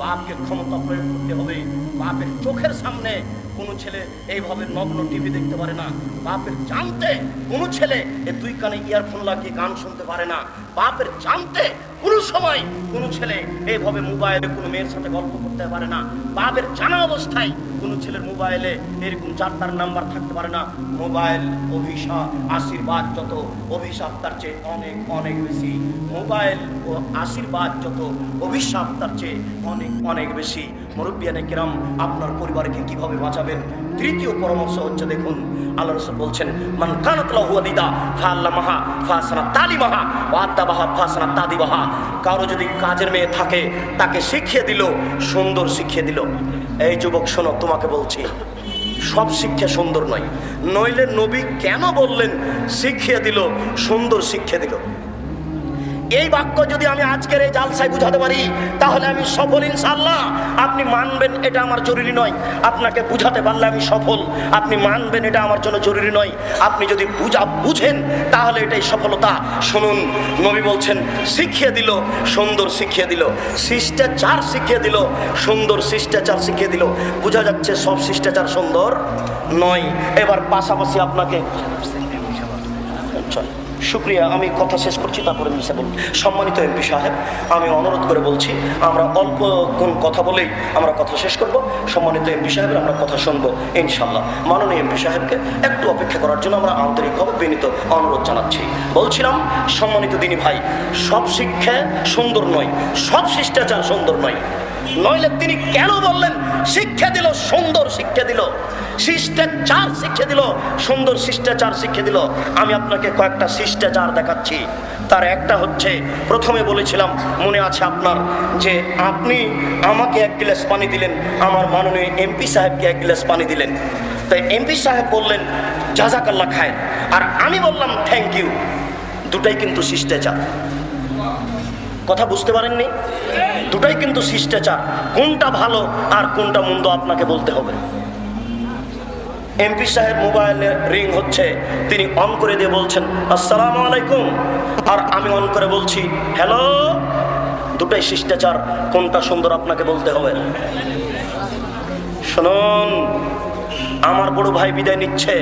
বাপকে ক্ষমতা প্রয়োগ করতে হবে। বাপের চোখের সামনে কোনো ছেলে এইভাবে নগ্ন টিভি দেখতে পারে না। বাপের জানতে কোনো ছেলে 2 কানে ইয়ারফোন লাগিয়ে গান শুনতে পারে না। বাপের জানতে কোনো সময় কোনো ছেলে এইভাবে মোবাইলে কোনো মেয়ের সাথে গল্প করতে পারে না। বাপের জানা অবস্থায় কোনো ছেলের মোবাইলে এরকম 4 নাম্বার থাকতে পারে না। মোবাইল অভিশাপ, আশীর্বাদ যত, অভিশাপ তার চেয়ে অনেক অনেক বেশি। মোবাইল ও আশীর্বাদ যত, অভিশাপ তার চেয়ে অনেক অনেক বেশি। মুরব্বিয়ানে কিরাম, আপনার পরিবারকে কিভাবে বাঁচাবেন? তৃতীয় পরামর্শ হচ্ছে, দেখুন আল্লাহ রাসূল বলছেন, মান কানাত লাহু ওয়ালিদা ফাআল্লামাহা ফাহসানা তালিমাহা ওয়া আদাবাহা ফাহসানা তাদিবাহা। কারো যদি কাজের মেয়ে থাকে, তাকে শিখিয়ে দিল, সুন্দর শিখিয়ে দিল। এই যুবক শোনো, তোমাকে বলছি, সব শিক্ষা সুন্দর নয়, নইলে নবী কেন বললেন শিখিয়ে দিল, সুন্দর শিখিয়ে দিল? এই বাক্য যদি আমি আজকের এই জালসায় বুঝাতে পারি, তাহলে আমি সফল ইনশাআল্লাহ। আপনি মানবেন এটা আমার জরুরি নয়, আপনাকে বুঝাতে পারলে আমি সফল। আপনি মানবেন এটা আমার জন্য জরুরি নয়, আপনি যদি বুঝেন তাহলে এটাই সফলতা। শুনুন, নবী বলছেন শিখিয়ে দিল, সুন্দর শিখিয়ে দিল, শিষ্টাচার শিখিয়ে দিল, সুন্দর শিষ্টাচার শিখিয়ে দিল। বোঝা যাচ্ছে সব শিষ্টাচার সুন্দর নয়। এবার পাশাপাশি আপনাকে শুক্রিয়া, আমি কথা শেষ করছি, তারপরে মিশে বলুন। সম্মানিত এমপি সাহেব, আমি অনুরোধ করে বলছি, আমরা অল্প কোন কথা বলেই আমরা কথা শেষ করব। সম্মানিত এমপি সাহেবের আমরা কথা শুনবো ইনশাল্লাহ। মাননীয় এমপি সাহেবকে একটু অপেক্ষা করার জন্য আমরা আন্তরিকভাবে বিনীত অনুরোধ জানাচ্ছি। বলছিলাম, সম্মানিত দিনী ভাই, সব শিক্ষা সুন্দর নয়, সব শিষ্টাচার সুন্দর নয়। নইলে তিনি কেন বললেন? শিক্ষা দিল, সুন্দর শিক্ষা দিল, শিষ্টাচার শিক্ষা দিল, সুন্দর শিষ্টাচার শিক্ষা দিল। আমি আপনাকে কয়েকটা শিষ্টাচার দেখাচ্ছি। তার একটা হচ্ছে, প্রথমে বলেছিলাম মনে আছে আপনার, যে আপনি আমাকে 1 গ্লাস পানি দিলেন, আমার মাননীয় এমপি সাহেবকে 1 গ্লাস পানি দিলেন। তাই এমপি সাহেব বললেন জাযাকাল্লাহ খায়ের, আর আমি বললাম থ্যাংক ইউ। দুটাই কিন্তু শিষ্টাচার। কথা বুঝতে পারেননি? দুটাই কিন্তু শিষ্টাচার। কোনটা ভালো আর কোনটা মন্দ আপনাকে বলতে হবে। এমপি সাহেব মোবাইলে রিং হচ্ছে, তিনি অন করে দিয়ে বলছেন আসসালামু আলাইকুম, আর আমি অন করে বলছি হ্যালো। দুটাই শিষ্টাচার। কোনটা সুন্দর আপনাকে বলতে হবে। শুনুন, আমার বড় ভাই বিদায় নিচ্ছে,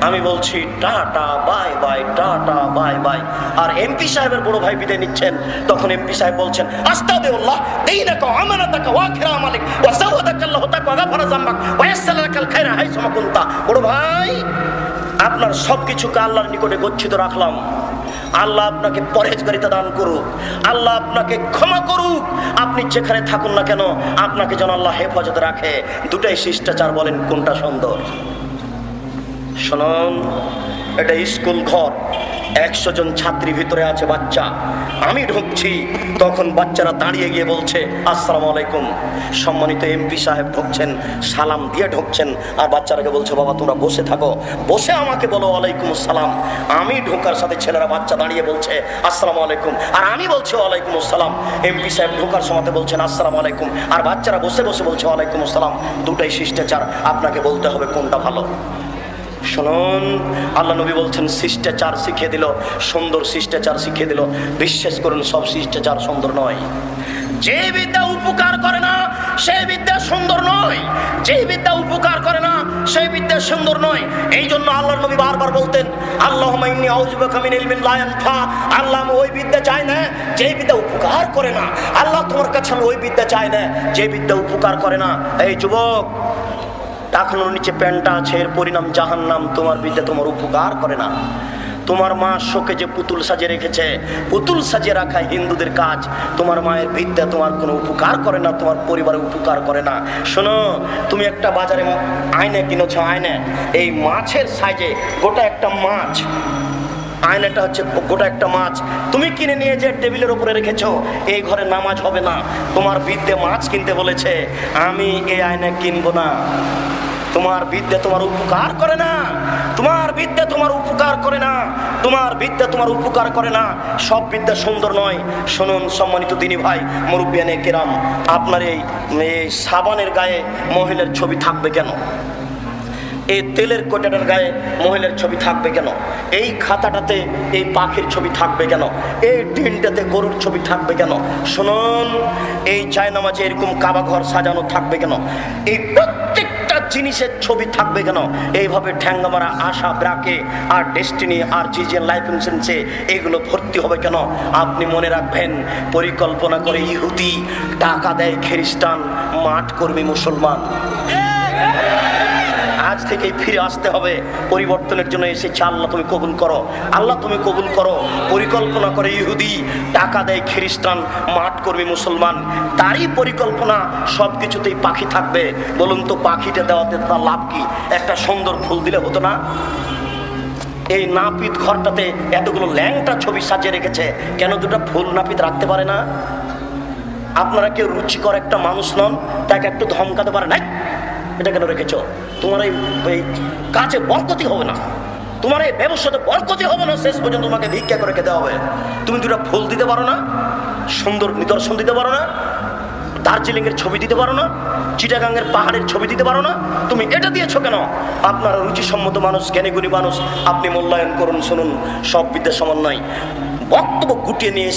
আমি বলছি tata bye bye, tata bye bye. আর এমপি সাহেবের বড় ভাই বিদায় নিচ্ছেন, তখন এমপি সাহেব বলছেন আস্তাগফিরুল্লাহ দীনাকা ওয়া আমানাতাকা ওয়া আখিরা আমালিক ওয়া যাওয়াদাকাল্লাহু তাকা ওয়া গাফারা যামবাক ওয়া ইয়াসসালাকাল খায়রা হাইসুমা কুনতা। বড় ভাই, আপনার সবকিছুকে আল্লাহর নিকটে গচ্ছিত রাখলাম। আল্লাহ আপনাকে পরহেজগারিতা দান করুক, আল্লাহ আপনাকে ক্ষমা করুক। আপনি যেখানে থাকুন না কেন, আপনাকে যেন আল্লাহ হেফাজতে রাখে। দুটাই শিষ্টাচার। বলেন কোনটা সুন্দর? শুনুন, এটা স্কুল ঘর, 100 জন ছাত্রী ভিতরে আছে, বাচ্চা। আমি ঢুকছি, তখন বাচ্চারা দাঁড়িয়ে গিয়ে বলছে আসসালামু আলাইকুম। সম্মানিত এমপি সাহেব ঢুকছেন, সালাম দিয়ে ঢুকছেন, আর বাচ্চারাকে বলছে বাবা তোমরা বসে থাকো, বসে আমাকে বলো ওয়ালাইকুম আসসালাম। আমি ঢোকার সাথে ছেলেরা, বাচ্চা দাঁড়িয়ে বলছে আসসালামু আলাইকুম, আর আমি বলছি ওয়ালাইকুম আসসালাম। এমপি সাহেব ঢোকার সময় বলছেন আসসালামু আলাইকুম, আর বাচ্চারা বসে বসে বলছে ওয়ালাইকুম আসসালাম। দুটাই শিষ্টাচার। আপনাকে বলতে হবে কোনটা ভালো। শুনুন, আল্লাহ নবী বলছেন শিষ্টাচার শিখিয়ে দিল, সুন্দর শিষ্টাচার শিখিয়ে দিল। বিশ্বাস করুন, সব শিষ্টাচার সুন্দর নয়। যে বিদ্যা উপকার করে না সেই বিদ্যা সুন্দর নয়, যে বিদ্যা উপকার করে না সেই বিদ্যা সুন্দর নয়। এই জন্য আল্লাহ নবী বারবার বলতেন আল্লাহুম্মা ইন্নী আউযু বিকা মিন ইলমিন লা ইয়ানফা। আল্লাহ, আমি ওই বিদ্যা চাই না যে বিদ্যা উপকার করে না। আল্লাহ, তোমার কাছে আমি ওই বিদ্যা চাই না যে বিদ্যা উপকার করে না। এই যুবক, টাকনোর নিচে প্যান্টটা আছে, এর পরিণাম জাহান্নাম। তোমার বিদ্যা তোমার উপকার করে না। তোমার মা শোকে যে পুতুল সাজিয়ে রেখেছে, পুতুল সাজিয়ে রাখা হিন্দুদের কাজ। তোমার মায়ের বিদ্যা তোমার কোনো উপকার করে না, তোমার পরিবারের উপকার করে না। শোনো, তুমি একটা বাজারে আয়না কিনেছ, আয়না এই মাছের সাইজে গোটা একটা মাছ, আয়নাটা হচ্ছে গোটা একটা মাছ, তুমি কিনে নিয়ে যে টেবিলের উপরে রেখেছো। এই ঘরে নামাজ হবে না, তোমার বিদ্যে মাছ কিনতে বলেছে, আমি এই আয়না কিনবো না। তোমার বিদ্যা তোমার উপকার করে না, তোমার বিদ্যা তোমার উপকার করে না, তোমার বিদ্যা তোমার উপকার করে না। সব বিদ্যা সুন্দর নয়। শুনুন সম্মানিত দিনী ভাই, মুরব্বিয়ানে কেরাম, আপনার এই সাবানের গায়ে মহিলার ছবি থাকবে কেন? এই তেলের কোটাটার গায়ে মহিলার ছবি থাকবে কেন? এই খাতাটাতে এই পাখির ছবি থাকবে কেন? এই টিনটাতে গরুর ছবি থাকবে কেন? শুনুন, এই জায়নামাজে এরকম কাবা ঘর সাজানো থাকবে কেন? এই প্রত্যেকটা জিনিসের ছবি থাকবে কেন? এইভাবে ঠ্যাঙ্গামারা আশা, ব্রাকে আর ডেস্টিনি আর জিজেন লাইফ ইন্স্যুরেন্সে এগুলো ভর্তি হবে কেন? আপনি মনে রাখবেন, পরিকল্পনা করে ইহুদি, টাকা দেয় খ্রিস্টান, মাঠ কর্মী মুসলমান। আজ থেকেই ফিরে আসতে হবে, পরিবর্তনের জন্য এসেছে। আল্লাহ তুমি কবুল করো, আল্লাহ তুমি কবুল করো। পরিকল্পনা করে ইহুদি, টাকা দেয় খ্রিস্টান, মাঠ কর্মী মুসলমান। তারই পরিকল্পনা সব কিছুতেই পাখি থাকবে। বলুন তো, পাখিটা দেওয়াতে তার লাভ কি? একটা সুন্দর ফুল দিলে হতো না? এই নাপিত ঘরটাতে এতগুলো ল্যাংটা ছবি সাজিয়ে রেখেছে, কেন দুটা ফুল নাপিত রাখতে পারে না? আপনারা কেউ রুচিকর একটা মানুষ নন, তাকে একটু ধমকাতে পারে না, এটা কেন রেখেছ? তোমার এই কাজে বরকতি হবে না, তোমার এই ব্যবসাতে বরকতি হবে না, শেষ পর্যন্ত তোমাকে ভিক্ষা করে খেতে হবে। তুমি দুটা ফুল দিতে পারো না, সুন্দর নিদর্শন দিতে পারো না, দার্জিলিংয়ের ছবি দিতে পারো না, চিটাগাংয়ের পাহাড়ের ছবি দিতে পারো না, তুমি এটা দিয়েছো কেন? আপনারা রুচিসম্মত মানুষ, জ্ঞানীগুণী মানুষ, আপনি মূল্যায়ন করুন। শুনুন, সব বিদ্যা সমান নয়। বক্তব্য গুটিয়ে নিয়ে